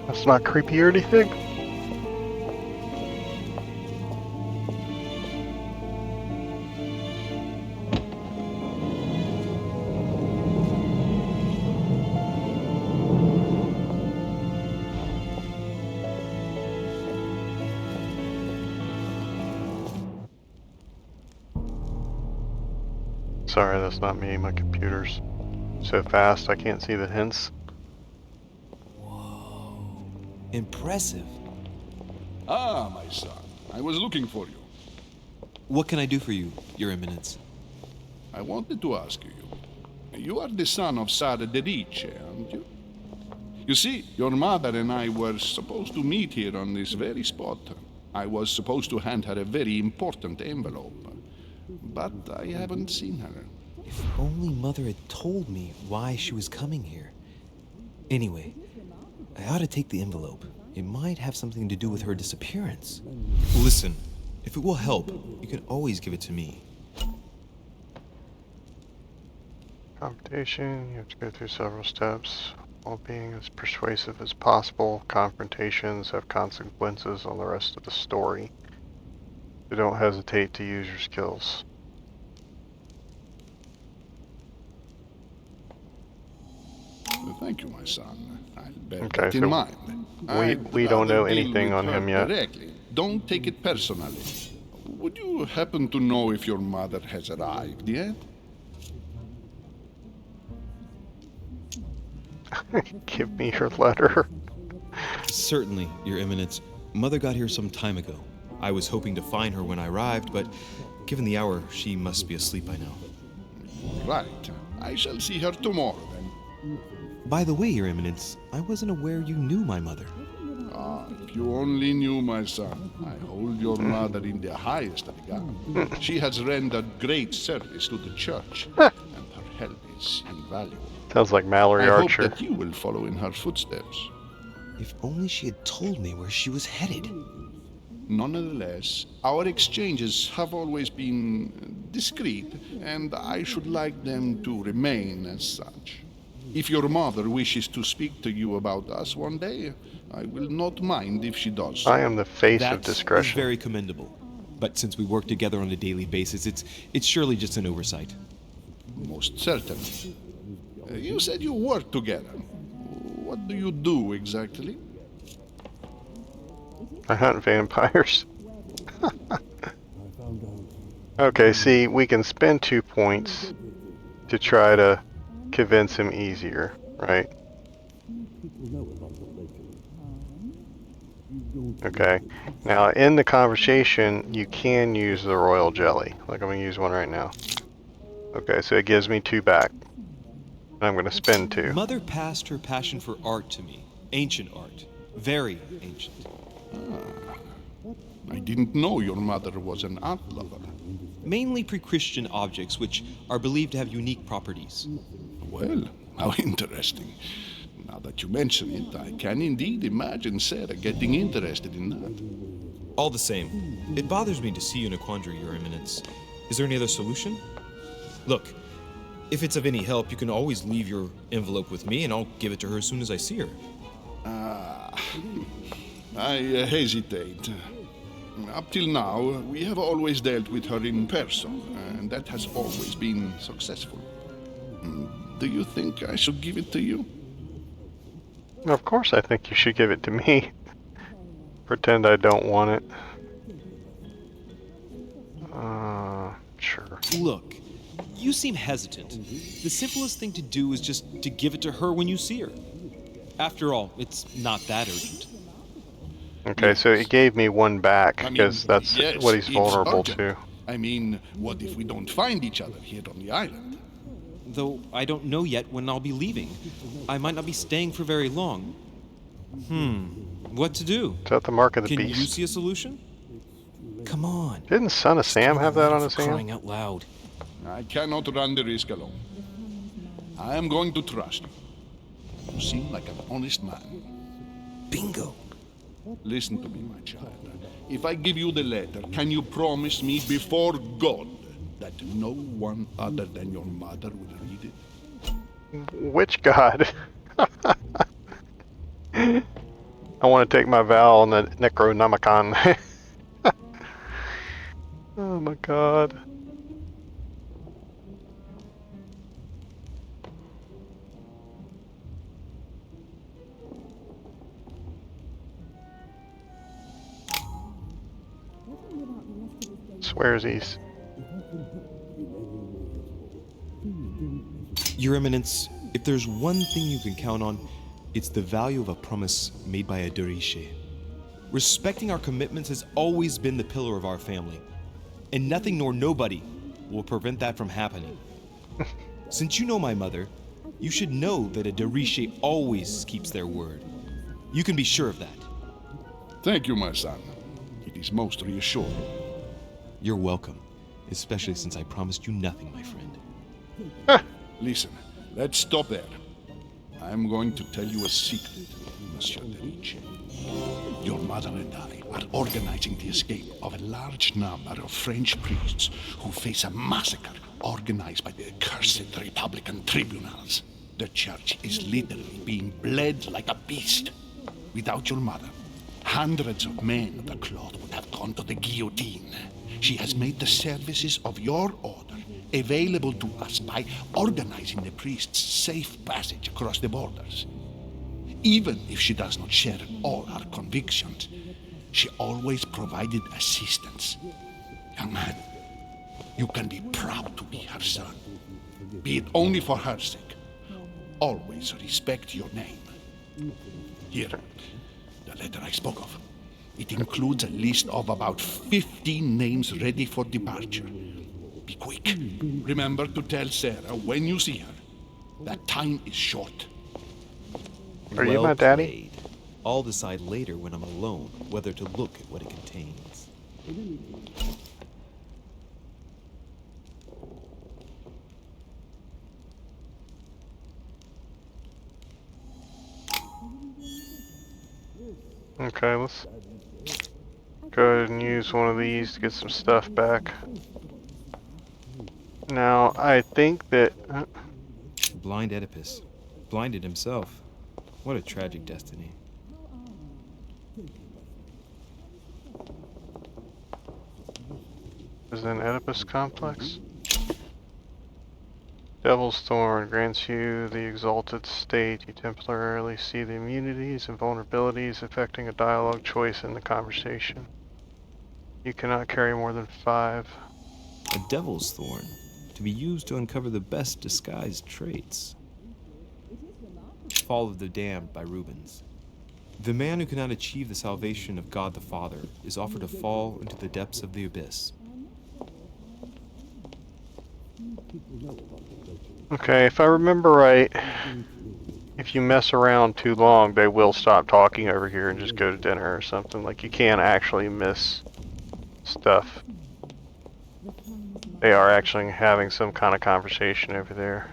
That's not creepy or anything? Sorry, that's not me. My computer's so fast I can't see the hints. Whoa. Impressive. Ah, my son. I was looking for you. What can I do for you, Your Eminence? I wanted to ask you. You are the son of Sir de Richet, aren't you? You see, your mother and I were supposed to meet here on this very spot. I was supposed to hand her a very important envelope. But I haven't seen her. If only Mother had told me why she was coming here. Anyway, I ought to take the envelope. It might have something to do with her disappearance. Listen, if it will help, you can always give it to me. Confrontation, you have to go through several steps. While being as persuasive as possible, confrontations have consequences on the rest of the story. So don't hesitate to use your skills. Thank you, my son. I'll bear Okay, that in so mind. we don't know I'd rather deal anything with on her him yet. Directly. Don't take it personally. Would you happen to know if your mother has arrived yet? Give me your letter. Certainly, Your Eminence. Mother got here some time ago. I was hoping to find her when I arrived, but given the hour, she must be asleep by now. Right. I shall see her tomorrow, then. By the way, Your Eminence, I wasn't aware you knew my mother. Ah, if you only knew, my son. I hold your mother in the highest regard. She has rendered great service to the church, and her help is invaluable. Sounds like Mallory I Archer. hope that you will follow in her footsteps. If only she had told me where she was headed. Nonetheless, our exchanges have always been discreet, and I should like them to remain as such. If your mother wishes to speak to you about us one day, I will not mind if she does so. I am the face of That is discretion. very commendable. But since we work together on a daily basis, it's surely just an oversight. Most certainly. You said you work together. What do you do exactly? I hunt vampires. Okay, see, we can spend 2 points to try to convince him easier, right? Okay, now in the conversation, you can use the royal jelly. Like, I'm going to use one right now. Okay, so it gives me 2 back. And I'm going to spend 2. Mother passed her passion for art to me. Ancient art. Very ancient. I didn't know your mother was an art lover. Mainly pre-Christian objects, which are believed to have unique properties. Well, how interesting. Now that you mention it, I can indeed imagine Sarah getting interested in that. All the same, it bothers me to see you in a quandary, Your Eminence. Is there any other solution? Look, if it's of any help, you can always leave your envelope with me, and I'll give it to her as soon as I see her. I hesitate. Up till now, we have always dealt with her in person, and that has always been successful. Do you think I should give it to you? Of course I think you should give it to me. Pretend I don't want it. Sure. Look, you seem hesitant. The simplest thing to do is just to give it to her when you see her. After all, it's not that urgent. Okay, so it gave me 1 back, because that's yes, what he's it's vulnerable urgent. to. I mean, what if we don't find each other here on the island? Though I don't know yet when I'll be leaving. I might not be staying for very long. What to do? Is that the mark of the Can you beast? see a solution? Come on. Didn't Son of Sam have that on his Crying hand? out loud. I cannot run the risk alone. I am going to trust you. You seem like an honest man. Bingo. Listen to me, my child. If I give you the letter, can you promise me before God that no one other than your mother will read it? Which god? I want to take my vow on the Necronomicon. Oh my god. Swearsies. Your Eminence, if there's one thing you can count on, it's the value of a promise made by a de Richet. Respecting our commitments has always been the pillar of our family, and nothing nor nobody will prevent that from happening. Since you know my mother, you should know that a de Richet always keeps their word. You can be sure of that. Thank you, my son. It is most reassuring. You're welcome, especially since I promised you nothing, my friend. Listen, let's stop there. I'm going to tell you a secret, Monsieur de Richet. Your mother and I are organizing the escape of a large number of French priests who face a massacre organized by the accursed Republican tribunals. The church is literally being bled like a beast. Without your mother, hundreds of men of the cloth would have gone to the guillotine. She has made the services of your order available to us by organizing the priest's safe passage across the borders. Even if she does not share all our convictions, she always provided assistance. Young man, you can be proud to be her son. Be it only for her sake. Always respect your name. Here, the letter I spoke of. It includes a list of about 15 names ready for departure. Be quick. Remember to tell Sarah when you see her that time is short. Are you my daddy? Played. I'll decide later when I'm alone whether to look at what it contains. Okay, let's go ahead and use one of these to get some stuff back. Now, I think that... Blind Oedipus. Blinded himself. What a tragic destiny. Is it an Oedipus complex? Devil's Thorn grants you the exalted state. You temporarily see the immunities and vulnerabilities affecting a dialogue choice in the conversation. You cannot carry more than 5. A devil's thorn, to be used to uncover the best disguised traits. Fall of the Damned by Rubens. The man who cannot achieve the salvation of God the Father is offered to fall into the depths of the abyss. Okay, if I remember right, if you mess around too long, they will stop talking over here and just go to dinner or something. Like, you can't actually miss stuff. They are actually having some kind of conversation over there.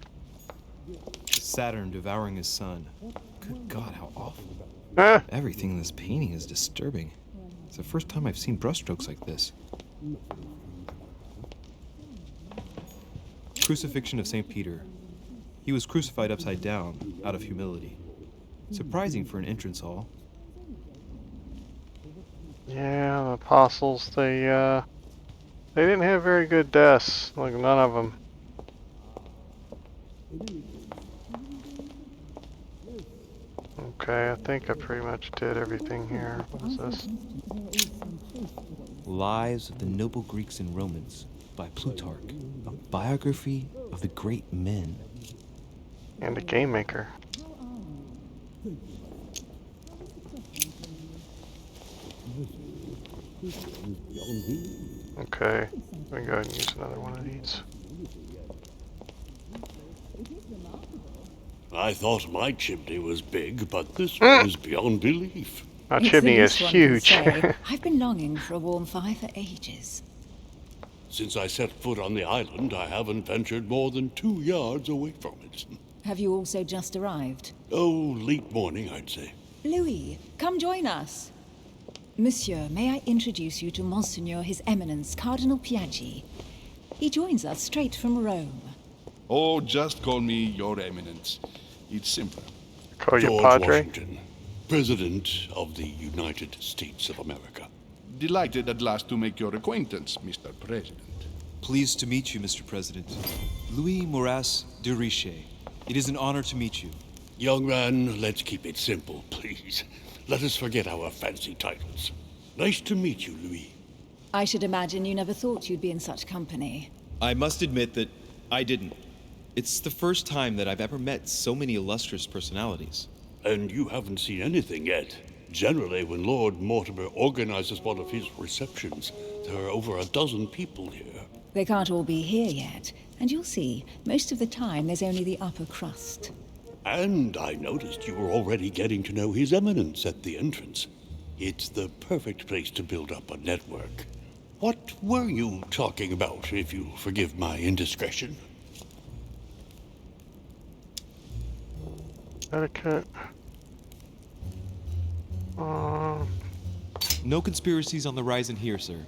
Saturn devouring his son. Good God, how awful. Ah! Everything in this painting is disturbing. It's the first time I've seen brushstrokes like this. Crucifixion of St. Peter. He was crucified upside down, out of humility. Surprising for an entrance hall. Yeah, the apostles, they didn't have very good deaths. Like, none of them. Okay, I think I pretty much did everything here. What is this? Lives of the Noble Greeks and Romans by Plutarch. A biography of the great men. And a game maker. Okay, let me go ahead and use another one of these. I thought my chimney was big, but this one is beyond belief. My It's chimney the is least one can huge. say. I've been longing for a warm fire for ages. Since I set foot on the island, I haven't ventured more than 2 yards away from it. Have you also just arrived? Oh, late morning, I'd say. Louis, come join us. Monsieur, may I introduce you to Monseigneur His Eminence, Cardinal Piaggi. He joins us straight from Rome. Oh, just call me Your Eminence. It's simple. Call you George Padre? Washington, President of the United States of America. Delighted at last to make your acquaintance, Mr. President. Pleased to meet you, Mr. President. Louis de Richet. It is an honor to meet you. Young man, let's keep it simple, please. Let us forget our fancy titles. Nice to meet you, Louis. I should imagine you never thought you'd be in such company. I must admit that I didn't. It's the first time that I've ever met so many illustrious personalities. And you haven't seen anything yet. Generally, when Lord Mortimer organizes one of his receptions, there are over a dozen people here. They can't all be here yet, and you'll see, most of the time there's only the upper crust. And I noticed you were already getting to know His Eminence at the entrance. It's the perfect place to build up a network. What were you talking about, if you forgive my indiscretion? Etiquette. No conspiracies on the horizon here, sir.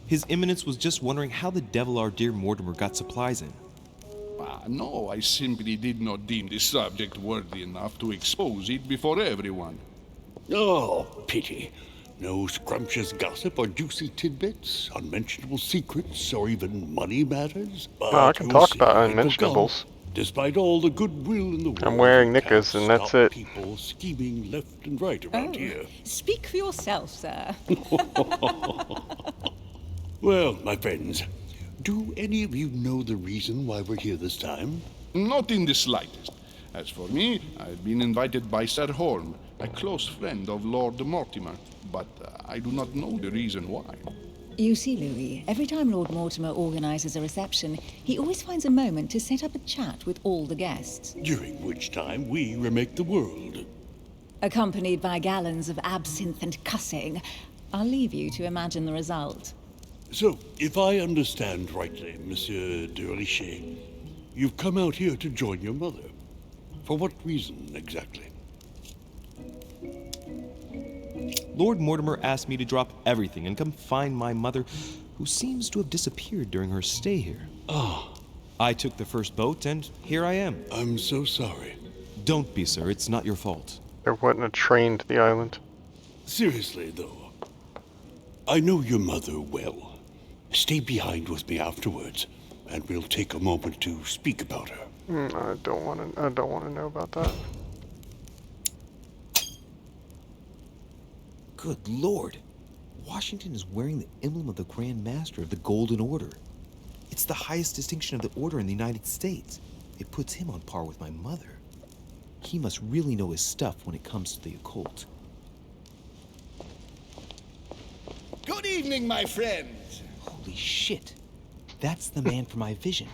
His Eminence was just wondering how the devil our dear Mortimer got supplies in. No, I simply did not deem the subject worthy enough to expose it before everyone. Oh, pity. No scrumptious gossip or juicy tidbits, unmentionable secrets, or even money matters. But No, I can talk about unmentionables. Despite all the goodwill in the world, I'm wearing you knickers can't and that's stop it. people scheming left and right around here. Speak for yourself, sir. Well, my friends, do any of you know the reason why we're here this time? Not in the slightest. As for me, I've been invited by Sir Holm, a close friend of Lord Mortimer, but I do not know the reason why. You see, Louis, every time Lord Mortimer organizes a reception, he always finds a moment to set up a chat with all the guests. During which time we remake the world. Accompanied by gallons of absinthe and cussing. I'll leave you to imagine the result. So, if I understand rightly, Monsieur de Richet, you've come out here to join your mother. For what reason, exactly? Lord Mortimer asked me to drop everything and come find my mother, who seems to have disappeared during her stay here. Ah. I took the first boat, and here I am. I'm so sorry. Don't be, sir. It's not your fault. There wasn't a train to the island. Seriously, though, I know your mother well. Stay behind with me afterwards, and we'll take a moment to speak about her. I don't want to know about that. Good Lord. Washington is wearing the emblem of the Grand Master of the Golden Order. It's the highest distinction of the order in the United States. It puts him on par with my mother. He must really know his stuff when it comes to the occult. Good evening, my friends. Holy shit. That's the man for my vision.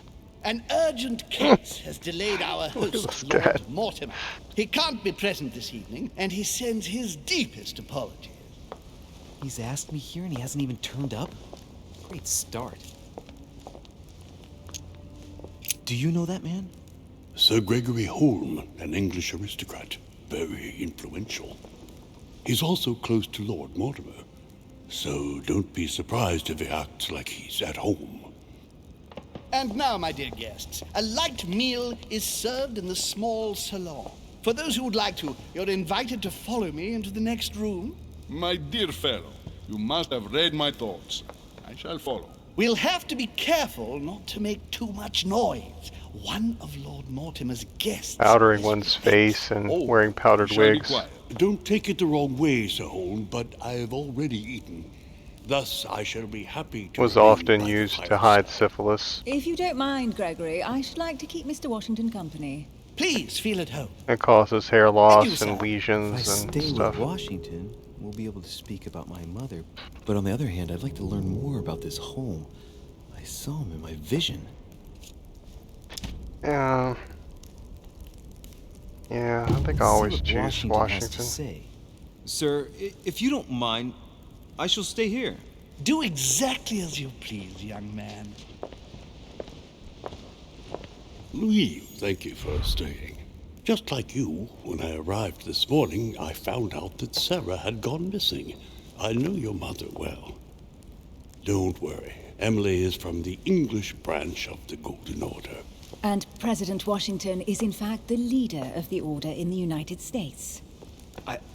An urgent case has delayed our host, Lord Mortimer. He can't be present this evening, and he sends his deepest apologies. He's asked me here and he hasn't even turned up? Great start. Do you know that man? Sir Gregory Holm, an English aristocrat. Very influential. He's also close to Lord Mortimer. So don't be surprised if he acts like he's at home. And now, my dear guests, a light meal is served in the small salon. For those who would like to, you're invited to follow me into the next room. My dear fellow, you must have read my thoughts. I shall follow. We'll have to be careful not to make too much noise. One of Lord Mortimer's guests... Powdering one's face and wearing powdered wigs. Don't take it the wrong way, Sir Holm, but I've already eaten. Thus, I shall be happy to... Was often used to hide syphilis. If you don't mind, Gregory, I should like to keep Mr. Washington company. Please feel at home. It causes hair loss and lesions If I and stay stuff. with Washington, we'll be able to speak about my mother. But on the other hand, I'd like to learn more about this Holm. I saw him in my vision. Yeah, I think I always choose Has to Washington. say. Sir, if you don't mind, I shall stay here. Do exactly as you please, young man. Louis, thank you for staying. Just like you, when I arrived this morning, I found out that Sarah had gone missing. I know your mother well. Don't worry. Emily is from the English branch of the Golden Order. And President Washington is in fact the leader of the Order in the United States.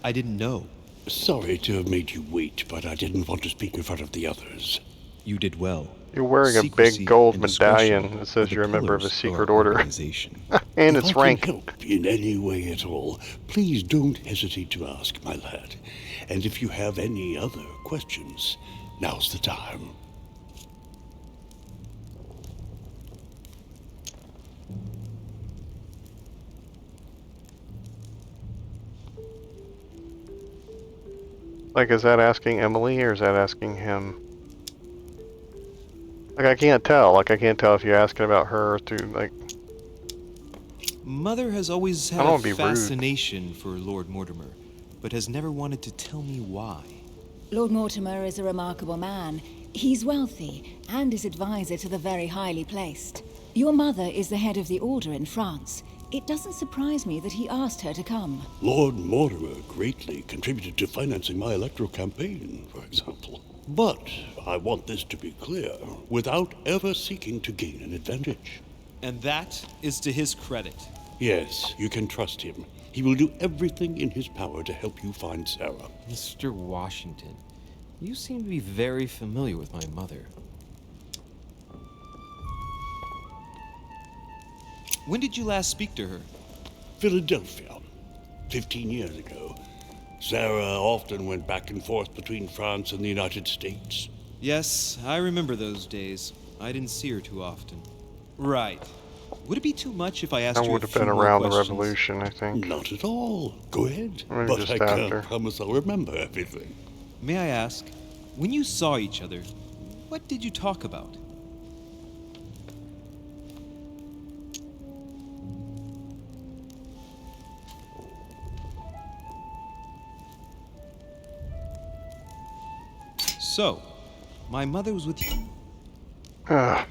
I didn't know. Sorry to have made you wait, but I didn't want to speak in front of the others. You did well. You're wearing a big gold medallion that says you're a member of a secret order. And it's If I rank. can help in any way at all, please don't hesitate to ask, my lad. And if you have any other questions, now's the time. Like, is that asking Emily or is that asking him? Like, I can't tell. Like, I can't tell if you're asking about her through, like... Mother has always I had don't a wanna be rude. fascination for Lord Mortimer, but has never wanted to tell me why. Lord Mortimer is a remarkable man. He's wealthy and is advisor to the very highly placed. Your mother is the head of the Order in France. It doesn't surprise me that he asked her to come. Lord Mortimer greatly contributed to financing my electoral campaign, for example. But I want this to be clear, without ever seeking to gain an advantage. And that is to his credit. Yes, you can trust him. He will do everything in his power to help you find Sarah. Mr. Washington, you seem to be very familiar with my mother. When did you last speak to her? Philadelphia, 15 years ago. Sarah often went back and forth between France and the United States. Yes, I remember those days. I didn't see her too often. Right. Would it be too much if I asked That you would a have few been more around the questions? Revolution, I think. Not at all. Go ahead. Maybe But just I can't after. promise I'll remember everything. May I ask, when you saw each other, what did you talk about? So, my mother was with you. Ah,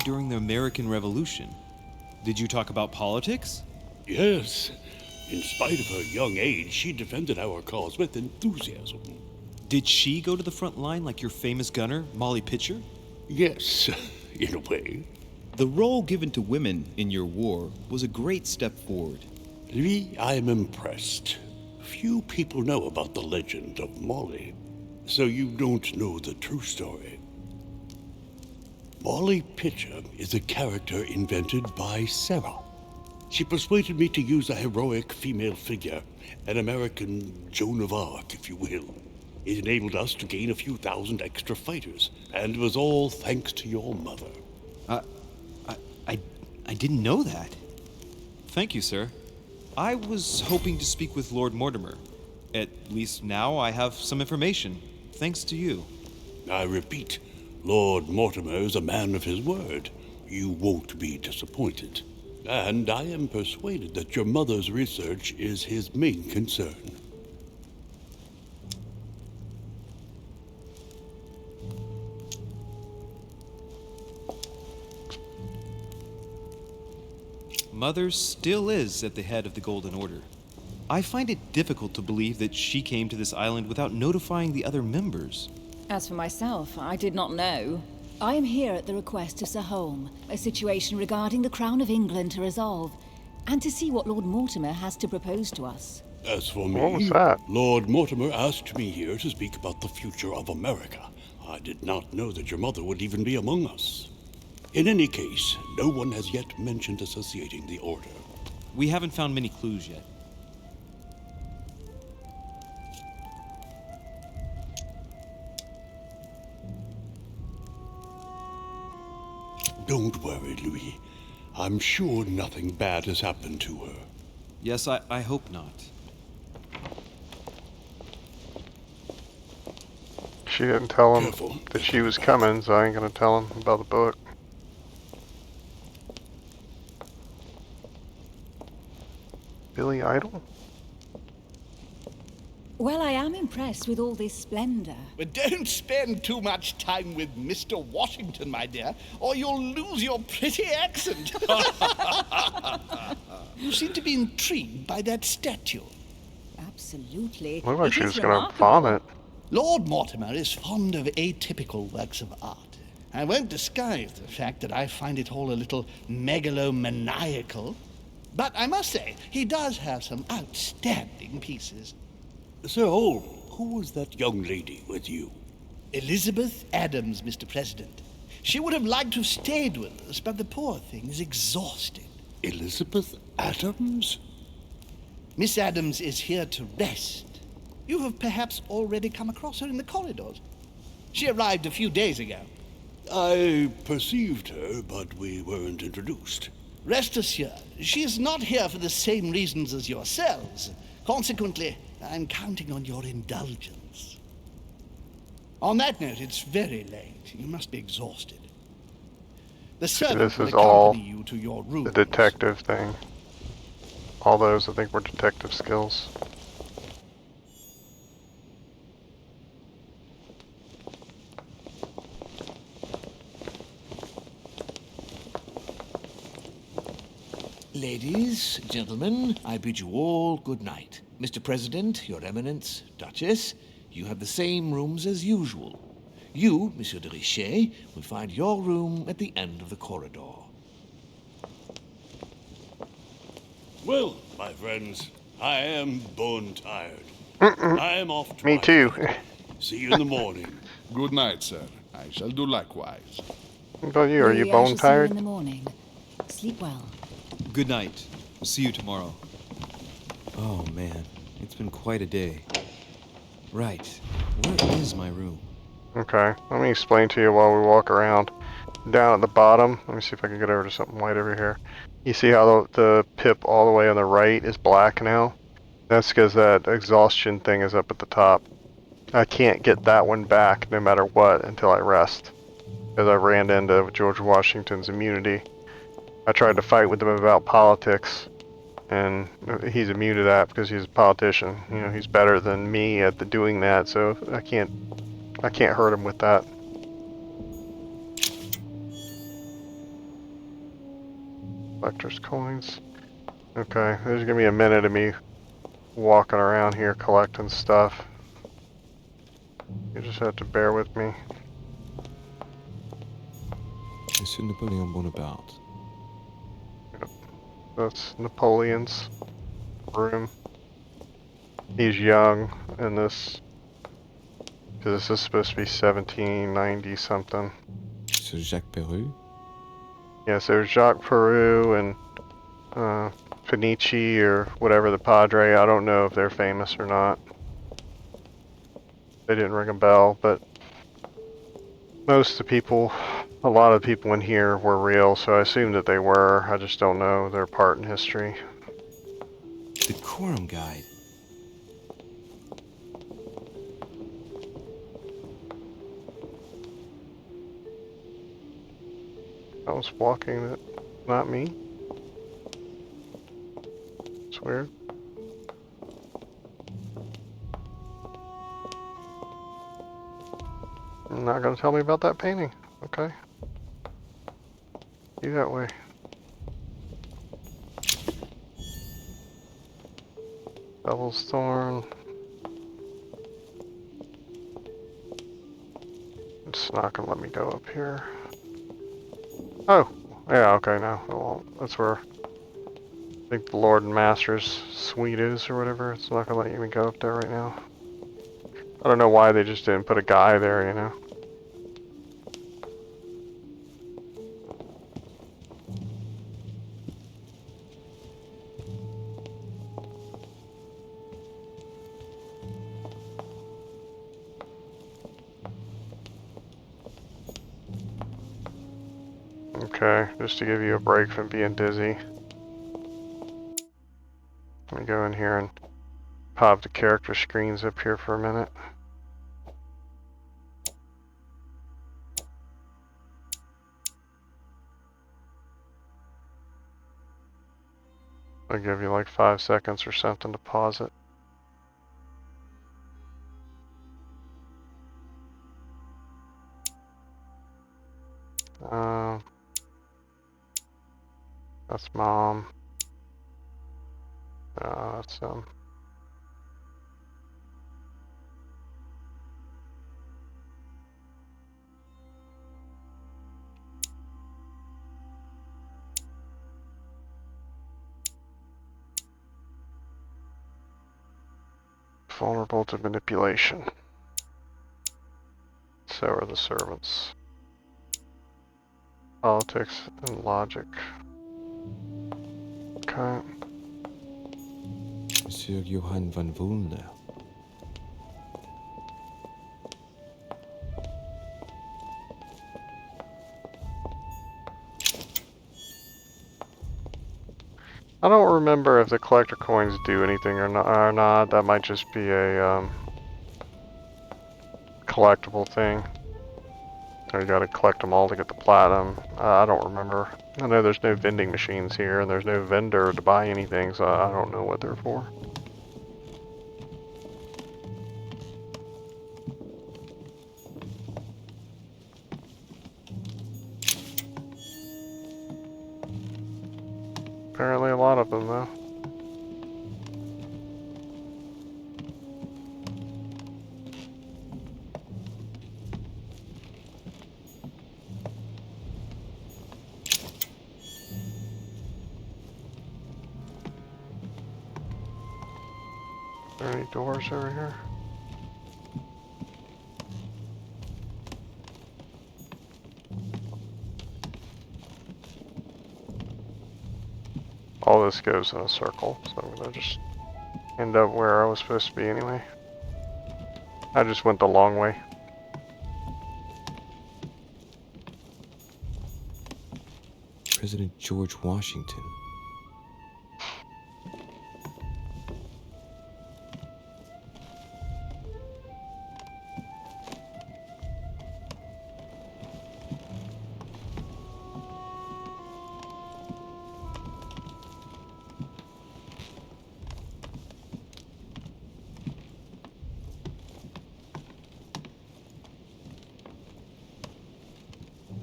During the American Revolution. Did you talk about politics? Yes. In spite of her young age, she defended our cause with enthusiasm. Did she go to the front line like your famous gunner, Molly Pitcher? Yes, in a way. The role given to women in your war was a great step forward. Louis, I am impressed. Few people know about the legend of Molly, so you don't know the true story. Molly Pitcher is a character invented by Sarah. She persuaded me to use a heroic female figure, an American Joan of Arc, if you will. It enabled us to gain a few thousand extra fighters, and it was all thanks to your mother. I didn't know that. Thank you, sir. I was hoping to speak with Lord Mortimer. At least now I have some information, thanks to you. I repeat, Lord Mortimer is a man of his word. You won't be disappointed. And I am persuaded that your mother's research is his main concern. Mother still is at the head of the Golden Order. I find it difficult to believe that she came to this island without notifying the other members. As for myself, I did not know. I am here at the request of Sir Holm, a situation regarding the Crown of England to resolve, and to see what Lord Mortimer has to propose to us. As for me, What was that? Lord Mortimer asked me here to speak about the future of America. I did not know that your mother would even be among us. In any case, no one has yet mentioned associating the Order. We haven't found many clues yet. Don't worry, Louis. I'm sure nothing bad has happened to her. Yes, I hope not. she didn't tell him Careful. that she was coming, so I ain't gonna tell him about the book. Billy Idol? Well, I am impressed with all this splendor. But don't spend too much time with Mr. Washington, my dear, or you'll lose your pretty accent. You seem to be intrigued by that statue. Absolutely. Looked like It she is was gonna remarkable. vomit. Lord Mortimer is fond of atypical works of art. I won't disguise the fact that I find it all a little megalomaniacal. But I must say, he does have some outstanding pieces. Sir Holm, who was that young lady with you? Elizabeth Adams, Mr. President. She would have liked to have stayed with us, but the poor thing is exhausted. Elizabeth Adams? Miss Adams is here to rest. You have perhaps already come across her in the corridors. She arrived a few days ago. I perceived her, but we weren't introduced. Rest assured, she is not here for the same reasons as yourselves. Consequently, I'm counting on your indulgence. On that note, it's very late. You must be exhausted. The servant This will is all accompany you to your room. the detective thing. All those, I think, were detective skills. Ladies, gentlemen, I bid you all good night. Mr. President, Your Eminence, Duchess, you have the same rooms as usual. You, Monsieur de Richet, will find your room at the end of the corridor. Well, my friends, I am bone tired. I am off to Me my too. bed. See you in the morning. Good night, sir. I shall do likewise. What about you? Are you Louis, I bone shall see you tired? in the morning. Sleep well. Good night. See you tomorrow. Oh man, it's been quite a day. Right, where is my room? Okay, let me explain to you while we walk around. Down at the bottom, let me see if I can get over to something white over here. You see how the pip all the way on the right is black now? That's because that exhaustion thing is up at the top. I can't get that one back no matter what until I rest. Because I ran into George Washington's immunity. I tried to fight with him about politics, and he's immune to that because he's a politician. You know, he's better than me at doing that, so I can't hurt him with that. Collector's coins. Okay, there's gonna be a minute of me walking around here collecting stuff. You just have to bear with me. Monsieur Napoleon Bonaparte. That's Napoleon's room. He's young in this, because this is supposed to be 1790 something. Monsieur Jacques Peru. Yes, there's Jacques Peru and Panici or whatever, the Padre. I don't know if they're famous or not. They didn't ring a bell, but most of the people, a lot of the people in here were real, so I assume that they were. I just don't know their part in history. Decorum guide. I was walking it, not me. It's weird. You're not gonna tell me about that painting, okay? You that way. Devil's Thorn. It's not gonna let me go up here. Oh, yeah, okay, no, it won't. That's where I think the Lord and Master's suite is or whatever. It's not gonna let me go up there right now. I don't know why they just didn't put a guy there, you know? Okay, just to give you a break from being dizzy. Let me go in here and pop the character screens up here for a minute. I'll give you like 5 seconds or something to pause it. That's Mom. That's vulnerable to manipulation. So are the servants. Politics and logic. Okay. Monsieur Johann van Vulner. I don't remember if the collector coins do anything or not. That might just be a collectible thing. Or you gotta collect them all to get the platinum. I don't remember. I know there's no vending machines here, and there's no vendor to buy anything, so I don't know what they're for. Apparently a lot of them, though. there any doors over here? All this goes in a circle, so I'm gonna just end up where I was supposed to be anyway. I just went the long way. President George Washington.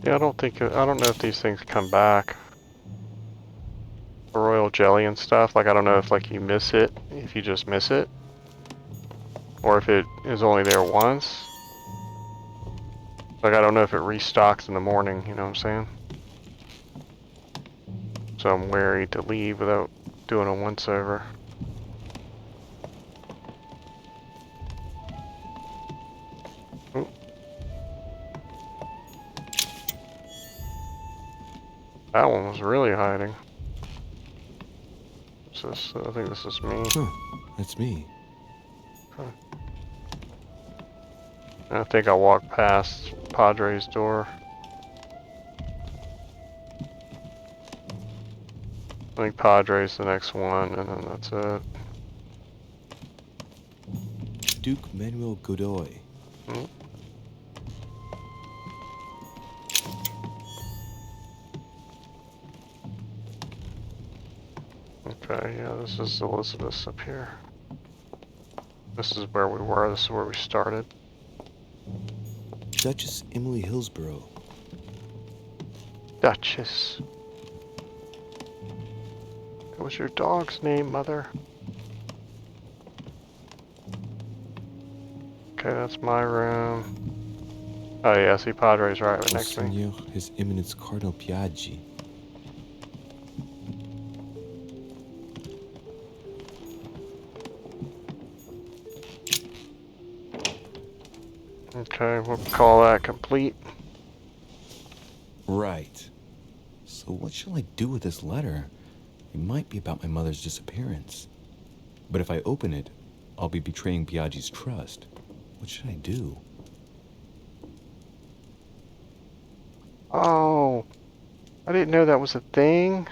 Yeah, I don't know if these things come back. The royal jelly and stuff, like I don't know if like you miss it, if you just miss it. Or if it is only there once. Like I don't know if it restocks in the morning, you know what I'm saying? So I'm wary to leave without doing a once over. That one was really hiding. What's this? I think this is me. Huh, that's me. Huh. I think I walked past Padre's door. I think Padre's the next one, and then that's it. Duke Manuel Godoy. Hmm. Okay, yeah, this is Elizabeth's up here. This is where we were, this is where we started. Duchess Emily Hillsborough. Duchess. What was your dog's name, Mother? Okay, that's my room. Oh yeah, see Padre's right next to me. Seigneur, His Eminence Cardinal Piaggi. Okay, we'll call that complete. Right. So what shall I do with this letter? It might be about my mother's disappearance. But if I open it, I'll be betraying Piaggi's trust. What should I do? Oh, I didn't know that was a thing.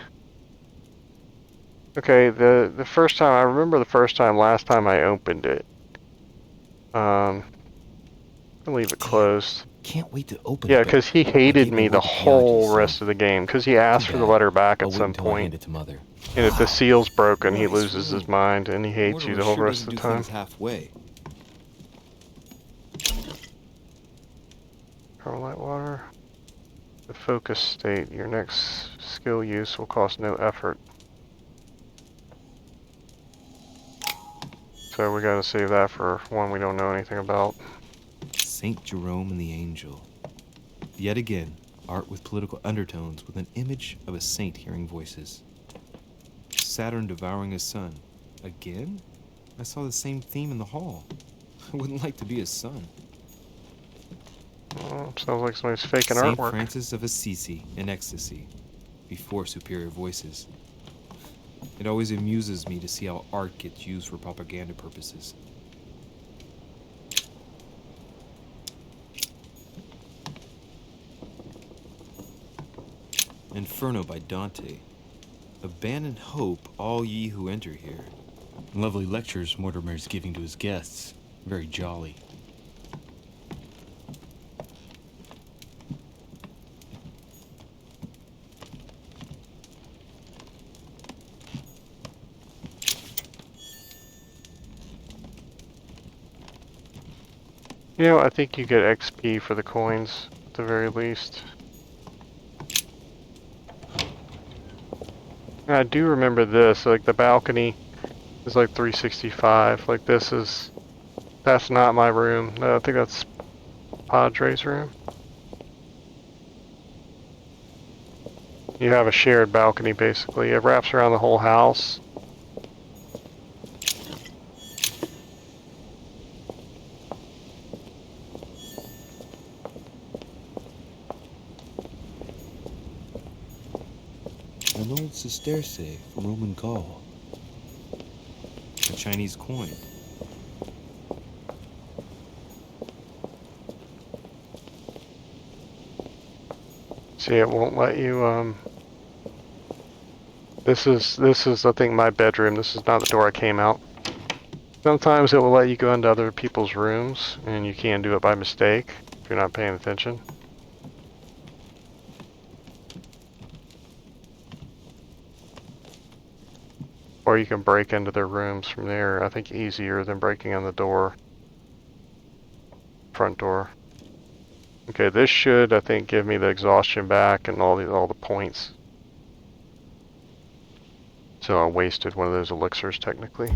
Okay, the first time, I remember the first time, last time I opened it. I'll leave it closed. Can't wait to open Yeah, it. because he hated me the whole rest of the game, because he asked for the letter back at some point. Hand it to Mother. And if the seal's broken, he loses his mind, and he hates you the whole rest of the time. Halfway. Light water. The focus state. Your next skill use will cost no effort. So we gotta save that for one we don't know anything about. Saint Jerome and the Angel. Yet again, art with political undertones with an image of a saint hearing voices. Saturn devouring his son. Again? I saw the same theme in the hall. I wouldn't like to be his son. Oh, sounds like somebody's faking Saint artwork. Francis of Assisi in ecstasy, before superior voices. It always amuses me to see how art gets used for propaganda purposes. Inferno by Dante. Abandon hope, all ye who enter here. Lovely lectures Mortimer is giving to his guests. Very jolly. You know, I think you get XP for the coins, at the very least. And I do remember this, like the balcony is like 365, like that's not my room. No, I think that's Padre's room. You have a shared balcony basically, it wraps around the whole house. An old sesterce from Roman Gaul. A Chinese coin. See, it won't let you, This is, I think, my bedroom. This is not the door I came out. Sometimes it will let you go into other people's rooms, and you can do it by mistake if you're not paying attention. Or you can break into their rooms from there. I think easier than breaking on the door. Front door. Okay, this should, I think, give me the exhaustion back and all the points. So I wasted one of those elixirs, technically.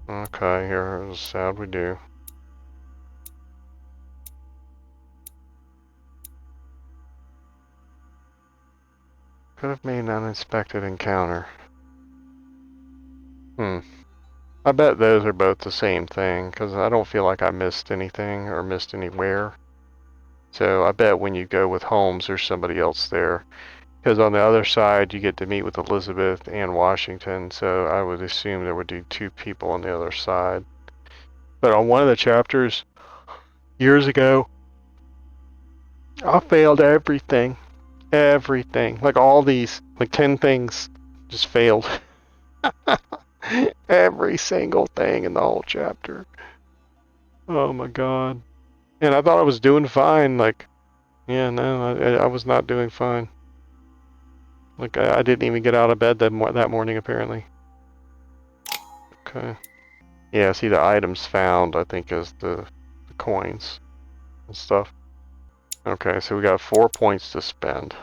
Okay, here's how we do. Could have made an unexpected encounter. I bet those are both the same thing, because I don't feel like I missed anything or missed anywhere. So I bet when you go with Holmes, there's somebody else there. Because on the other side, you get to meet with Elizabeth and Washington, so I would assume there would be two people on the other side. But on one of the chapters, years ago, I failed everything. Everything. Like all these, like 10 things just failed. Every single thing in the whole chapter. Oh my god. And I thought I was doing fine, like, yeah, no, I was not doing fine. Like, I didn't even get out of bed that morning, apparently. Okay. Yeah, see, the items found, I think, is the coins and stuff. Okay, so we got 4 points to spend.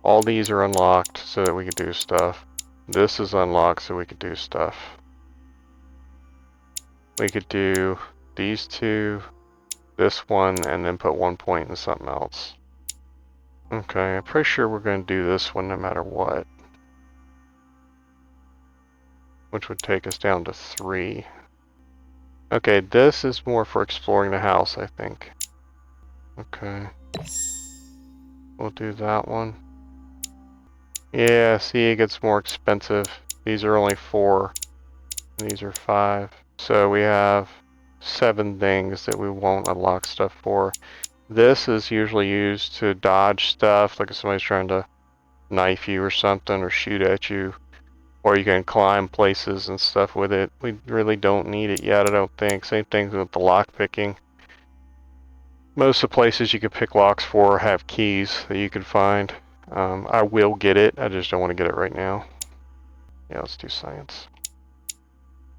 All these are unlocked so that we could do stuff. This is unlocked so we could do stuff. We could do these two, this one, and then put 1 point in something else. Okay, I'm pretty sure we're going to do this one no matter what. Which would take us down to 3. Okay, this is more for exploring the house, I think. Okay. We'll do that one. Yeah, see, it gets more expensive. These are only 4. And these are 5. So we have 7 things that we won't unlock stuff for. This is usually used to dodge stuff, like if somebody's trying to knife you or something, or shoot at you. Or you can climb places and stuff with it. We really don't need it yet, I don't think. Same thing with the lock picking. Most of the places you can pick locks for have keys that you can find. I will get it, I just don't want to get it right now. Yeah, let's do science.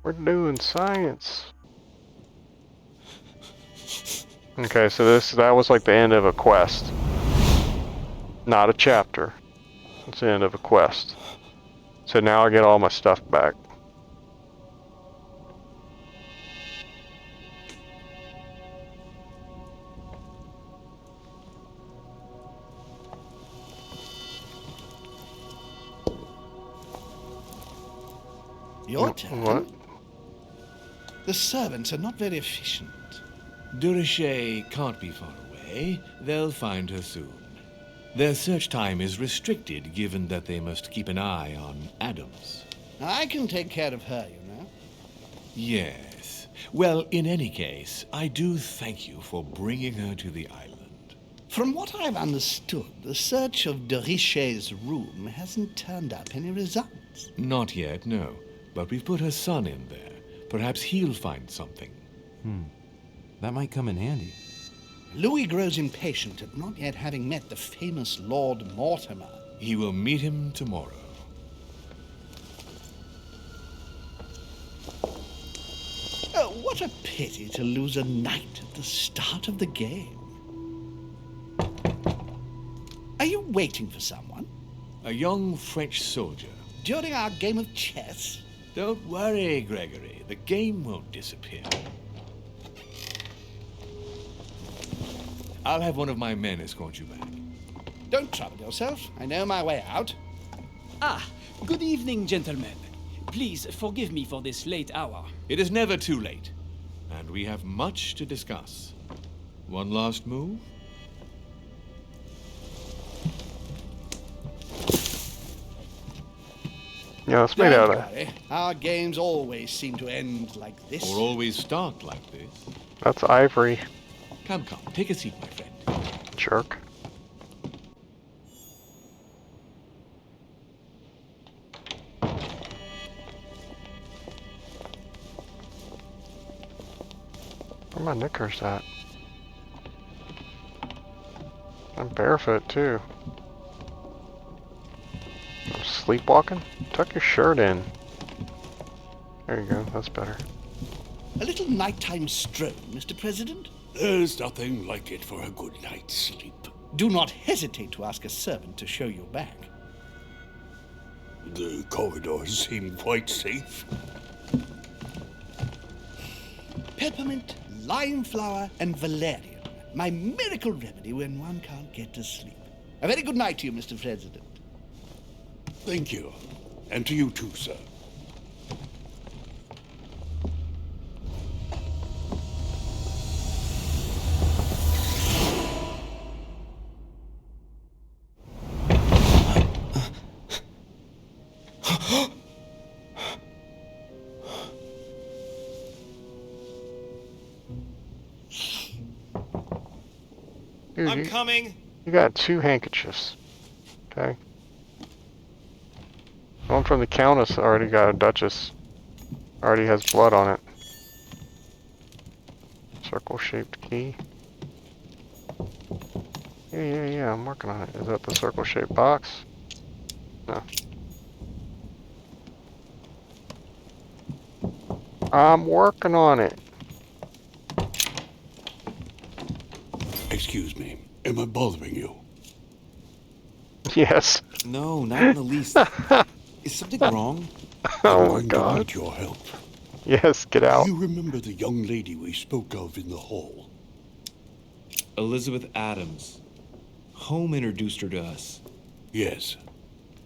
We're doing science. Okay, so that was like the end of a quest. Not a chapter. It's the end of a quest. So now I get all my stuff back. Your turn? What? The servants are not very efficient. De Richet can't be far away. They'll find her soon. Their search time is restricted, given that they must keep an eye on Adams. I can take care of her, you know. Yes. Well, in any case, I do thank you for bringing her to the island. From what I've understood, the search of de Richet's room hasn't turned up any results. Not yet, no. But we've put her son in there. Perhaps he'll find something. That might come in handy. Louis grows impatient at not yet having met the famous Lord Mortimer. He will meet him tomorrow. Oh, what a pity to lose a knight at the start of the game. Are you waiting for someone? A young French soldier. During our game of chess? Don't worry, Gregory. The game won't disappear. I'll have one of my men escort you back. Don't trouble yourself. I know my way out. Ah, good evening, gentlemen. Please forgive me for this late hour. It is never too late, and we have much to discuss. One last move? Yeah, it's made out of. Don't worry, our games always seem to end like this. Or always start like this. That's ivory. Come, take a seat, my friend. Jerk. Where my knickers at? I'm barefoot too. I'm sleepwalking? Tuck your shirt in. There you go, that's better. A little nighttime stroll, Mr. President? There's nothing like it for a good night's sleep. Do not hesitate to ask a servant to show you back. The corridors seem quite safe. Peppermint, lime flower, and valerian. My miracle remedy when one can't get to sleep. A very good night to you, Mr. President. Thank you. And to you too, sir. Dude, I'm coming. You got 2 handkerchiefs. Okay. One from the Countess already got a Duchess. Already has blood on it. Circle-shaped key. Yeah, I'm working on it. Is that the circle-shaped box? No. I'm working on it. Excuse me. Am I bothering you? Yes. No, not in the least. Is something wrong? Oh my I'm going god. to need your help. Yes, get out. Do you remember the young lady we spoke of in the hall? Elizabeth Adams. Home introduced her to us. Yes.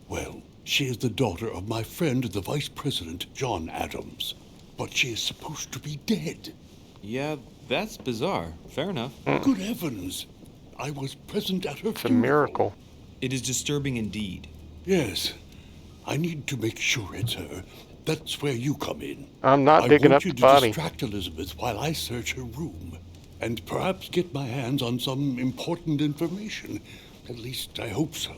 Well, she is the daughter of my friend, the Vice President, John Adams. But she is supposed to be dead. Yeah, that's bizarre. Fair enough. Good heavens. I was present at her It's a miracle. It is disturbing indeed. Yes. I need to make sure it's her. That's where you come in. I'm not digging up I the want you to body. distract Elizabeth while I search her room. And perhaps get my hands on some important information. At least I hope so.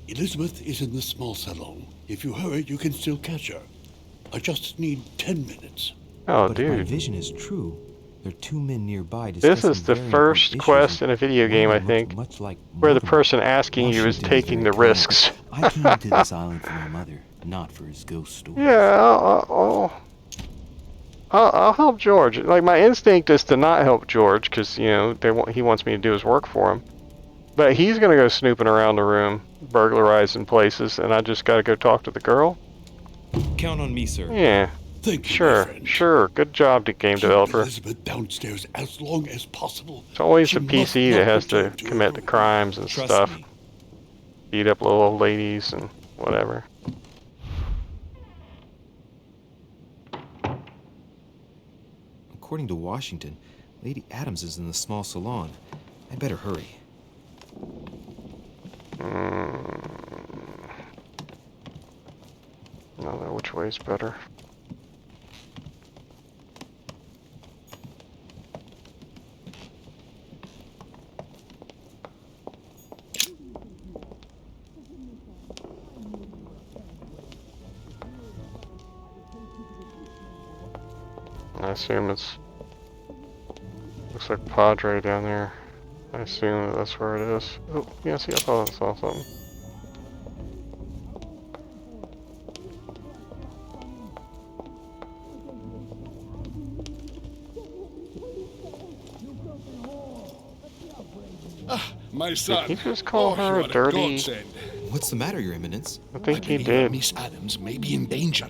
Elizabeth is in the small salon. If you hurry, you can still catch her. I just need 10 minutes. Oh, But if my dude. vision is true, there are 2 men nearby This discussing is the very first important quest issues, in a video and game, one I of them think, looks much like where the Mortimer. person asking you is Washington taking very the kind, risks. but I came to this island for my mother, not for his ghost stories. Yeah, I'll help George. Like, my instinct is to not help George, because, you know, he wants me to do his work for him. But he's going to go snooping around the room, burglarizing places, and I just got to go talk to the girl? Count on me, sir. Yeah. Thank you, my Sure, friend. sure. Good job, game Keep developer. Elizabeth downstairs as long as possible. It's always She the must PC not that has to return to commit her the room. crimes and Trust stuff. me. Beat up little old ladies and whatever. According to Washington, Lady Adams is in the small salon. I better hurry. I don't know which way is better. I assume it's... Looks like Padre down there. I assume that's where it is. Oh, yeah, see, I thought I saw something. My son. Did he just call her you a are dirty... godsend. What's the matter, Your Eminence? I think he believe did. Miss Adams may be in danger.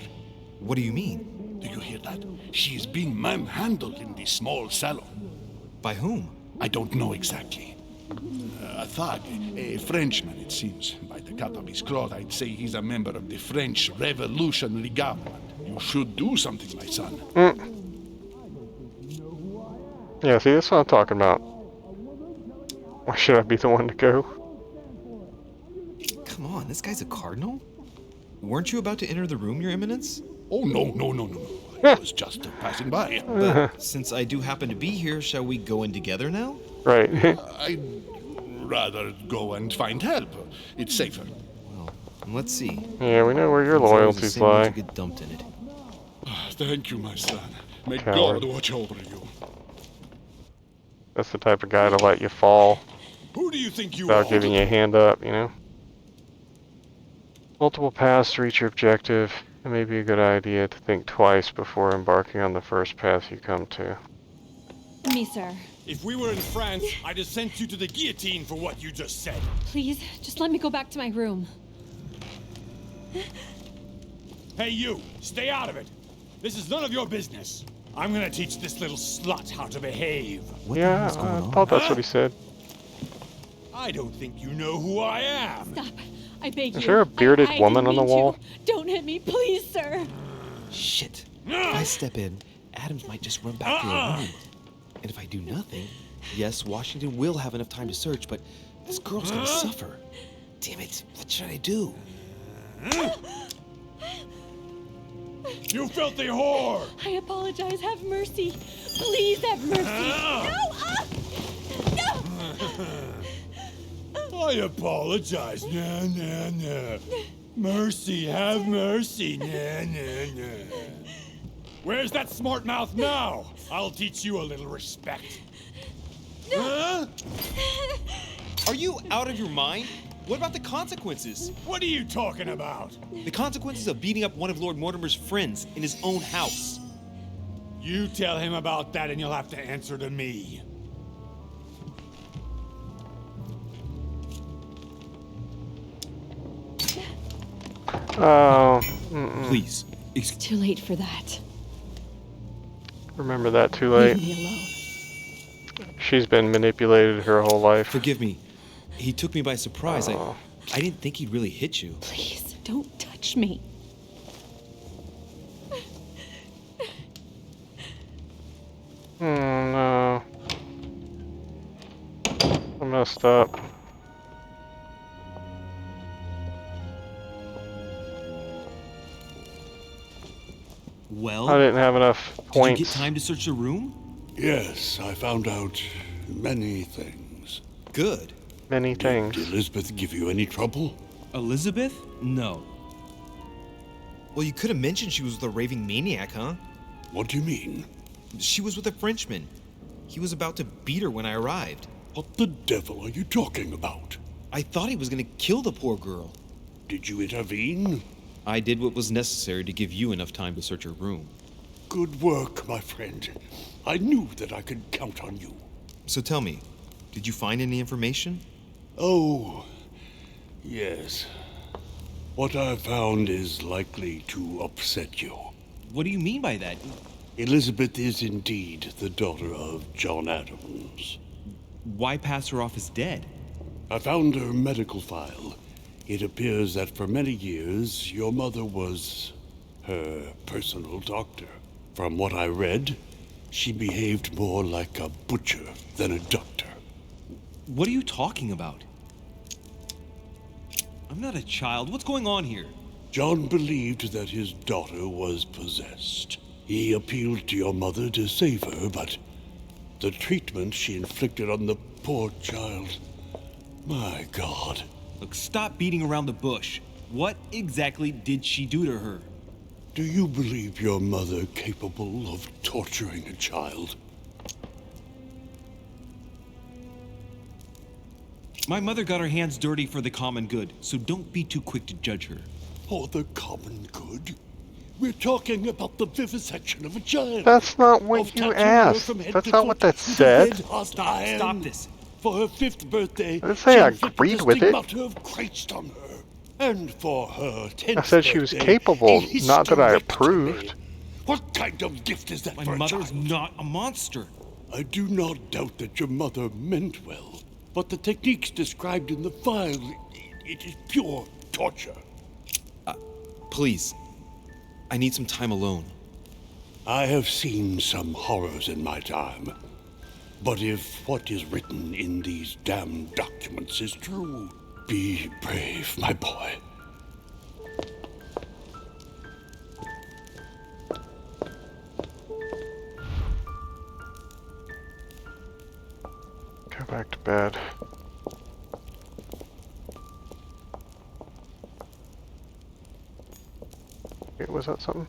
What do you mean? Do you hear that? She is being manhandled in the small salon. By whom? I don't know exactly. A thug, a Frenchman, it seems. By the cut of his cloth, I'd say he's a member of the French Revolutionary Government. You should do something, my son. Yeah, see, that's what I'm talking about. Why should I be the one to go? Come on, this guy's a cardinal? Weren't you about to enter the room, Your Eminence? Oh, no. I was just passing by. But since I do happen to be here, shall we go in together now? Right. I'd rather go and find help. It's safer. Well, let's see. Yeah, we know where your It's always the loyalties same ones lie. who get dumped in it. Thank you, my son. May Coward. God watch over you. That's the type of guy to let you fall Who do you think you without are? giving you a hand up, you know? Multiple paths to reach your objective. It may be a good idea to think twice before embarking on the first path you come to. Me, sir. If we were in France, I'd have sent you to the guillotine for what you just said. Please, just let me go back to my room. Hey, you! Stay out of it! This is none of your business. I'm gonna teach this little slut how to behave. What the Yeah, hell's going I on? thought that's what he said. I don't think you know who I am. Stop. I beg you. Is there a bearded I woman didn't on the mean wall? to. Don't hit me, please, sir. Shit. If I step in, Adams might just run back to her room. And if I do nothing, yes, Washington will have enough time to search, but this girl's gonna suffer. Damn it, what should I do? You filthy whore! I apologize. Have mercy. Please have mercy. No! I apologize. Nah. Mercy, have mercy. Nah. Where's that smart mouth now? I'll teach you a little respect. Huh? Are you out of your mind? What about the consequences? What are you talking about? The consequences of beating up one of Lord Mortimer's friends in his own house. You tell him about that and you'll have to answer to me. Oh, Please. It's too late for that. remember that too Leave late. me alone. She's been manipulated her whole life. Forgive me. He took me by surprise. Oh. I didn't think he'd really hit you. Please, don't touch me. No. I messed up. Well, I didn't have enough did points. you get time to search the room? Yes, I found out many things. Good. Many things. Did Elizabeth give you any trouble? Elizabeth? No. Well, you could have mentioned she was with a raving maniac, huh? What do you mean? She was with a Frenchman. He was about to beat her when I arrived. What the devil are you talking about? I thought he was going to kill the poor girl. Did you intervene? I did what was necessary to give you enough time to search her room. Good work, my friend. I knew that I could count on you. So tell me, did you find any information? Oh, yes. What I found is likely to upset you. What do you mean by that? Elizabeth is indeed the daughter of John Adams. Why pass her off as dead? I found her medical file. It appears that for many years, your mother was her personal doctor. From what I read, she behaved more like a butcher than a doctor. What are you talking about? I'm not a child. What's going on here? John believed that his daughter was possessed. He appealed to your mother to save her, but the treatment she inflicted on the poor child... My God. Look, stop beating around the bush. What exactly did she do to her? Do you believe your mother capable of torturing a child? My mother got her hands dirty for the common good, so don't be too quick to judge her. For the common good? We're talking about the vivisection of a child. That's not what you asked. That's not what that said. Stop this. For her 5th birthday, I didn't say I agreed with it. stigmata of Christ on her. And for her 10th I said she was birthday, capable, a not that I hysterectomy. approved. What kind of gift is that My for a mother's child? not a monster. I do not doubt that your mother meant well, but the techniques described in the file, it is pure torture. Please, I need some time alone. I have seen some horrors in my time, but if what is written in these damned documents is true, be brave, my boy. back to bed. Wait, was that something?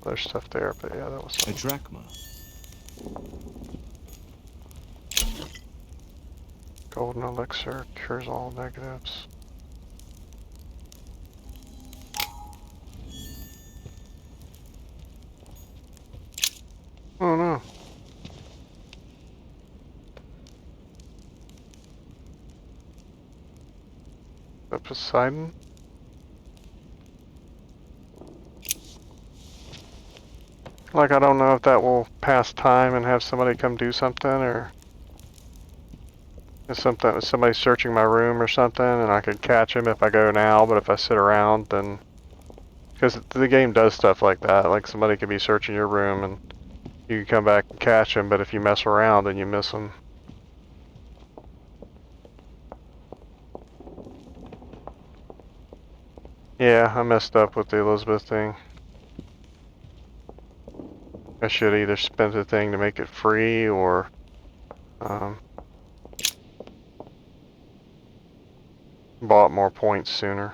There's stuff there, but yeah, that was something. A drachma. Golden elixir cures all negatives. Oh no. The Poseidon? Like, I don't know if that will pass time and have somebody come do something, or is somebody searching my room or something, and I could catch him if I go now, but if I sit around, then... Because the game does stuff like that, like somebody could be searching your room and you can come back and catch him, but if you mess around, then you miss him. Yeah, I messed up with the Elizabeth thing. I should either spend the thing to make it free, or bought more points sooner.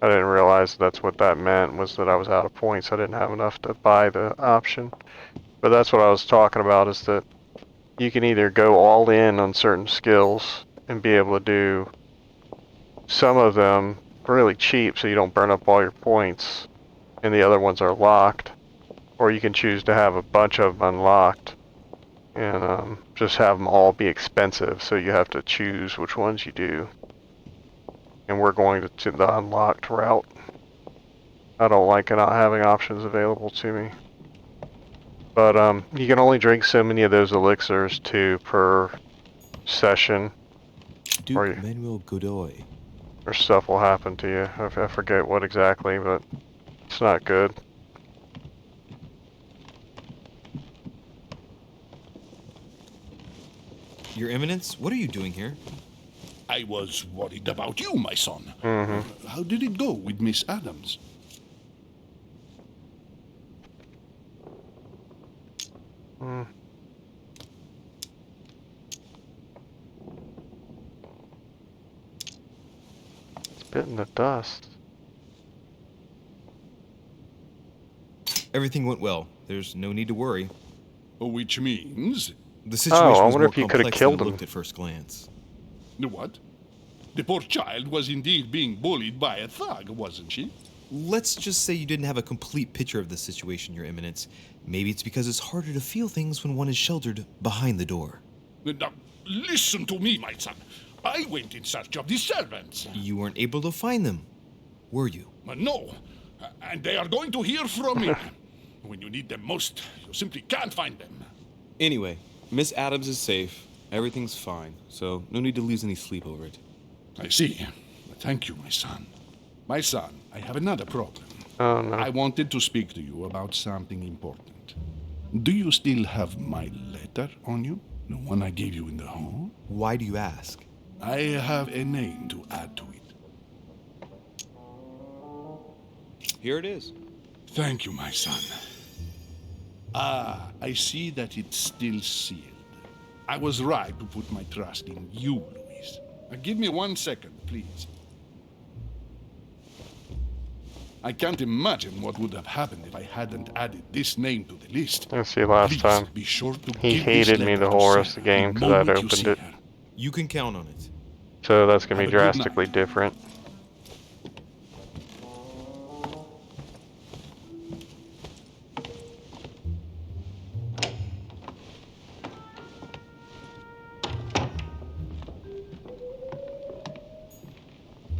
I didn't realize that's what that meant, was that I was out of points. I didn't have enough to buy the option. But that's what I was talking about, is that you can either go all in on certain skills and be able to do some of them really cheap so you don't burn up all your points, and the other ones are locked. Or you can choose to have a bunch of them unlocked and just have them all be expensive, so you have to choose which ones you do. And we're going to the unlocked route. I don't like not having options available to me. But you can only drink so many of those elixirs too per session. Duke Manuel Godoy. Or stuff will happen to you. I forget what exactly, but it's not good. Your Eminence, what are you doing here? I was worried about you, my son. Mm-hmm. How did it go with Miss Adams? It's bitten the dust. Everything went well. There's no need to worry. Which means? The situation I was wonder more if you could have complex killed than it him. looked at first glance. What? The poor child was indeed being bullied by a thug, wasn't she? Let's just say you didn't have a complete picture of the situation, Your Eminence. Maybe it's because it's harder to feel things when one is sheltered behind the door. Now, listen to me, my son. I went in search of the servants. You weren't able to find them, were you? No, and they are going to hear from me. When you need them most, you simply can't find them. Anyway, Miss Adams is safe. Everything's fine, so no need to lose any sleep over it. I see. Thank you, my son. My son, I have another problem. Oh, no. I wanted to speak to you about something important. Do you still have my letter on you? The one I gave you in the hall? Why do you ask? I have a name to add to it. Here it is. Thank you, my son. Ah, I see that it's still sealed. I was right to put my trust in you, Louis. Give me 1 second, please. I can't imagine what would have happened if I hadn't added this name to the list. Let's see, last Please, time be sure to he give hated this me the letter whole to rest of the Sarah game the because I'd moment you opened see it. her. You can count on it. So that's going to Have be a good drastically night. different.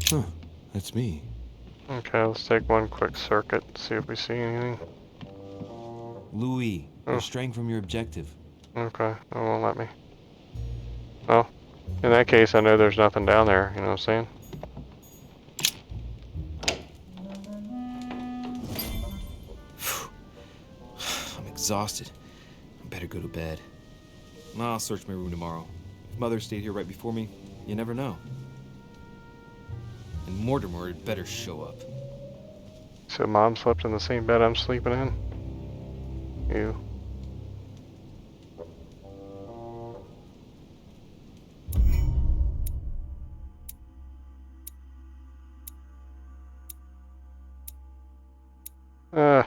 Huh, that's me. Okay, let's take one quick circuit, see if we see anything. Louis, you're straying from your objective. Okay, it won't let me. Well, in that case, I know there's nothing down there, you know what I'm saying? I'm exhausted. I better go to bed. I'll search my room tomorrow. If Mother stayed here right before me, you never know. And Mortimer had better show up. So Mom slept in the same bed I'm sleeping in? Ew. Uh,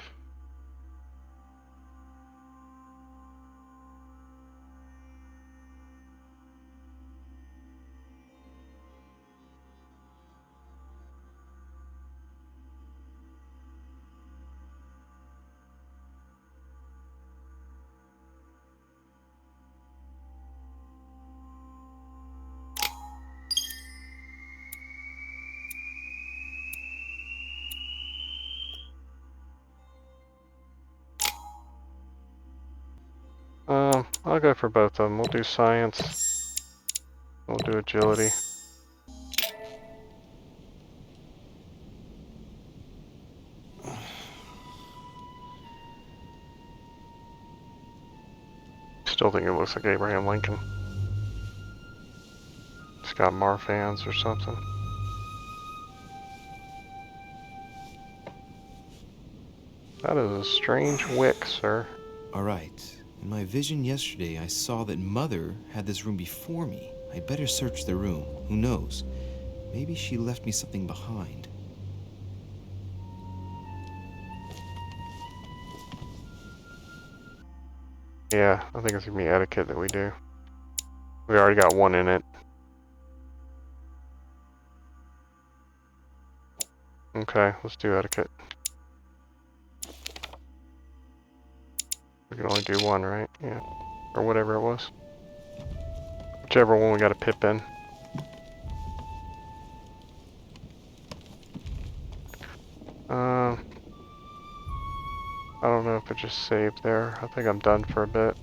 I'll go for both of them. We'll do science. We'll do agility. Still think it looks like Abraham Lincoln. It's got Marfans or something. That is a strange wick, sir. Alright. In my vision yesterday, I saw that Mother had this room before me. I'd better search the room. Who knows? Maybe she left me something behind. Yeah, I think it's gonna be etiquette that we do. We already got one in it. Okay, let's do etiquette. We can only do one, right? Yeah. Or whatever it was. Whichever one we got a pip in. I don't know if it just saved there. I think I'm done for a bit.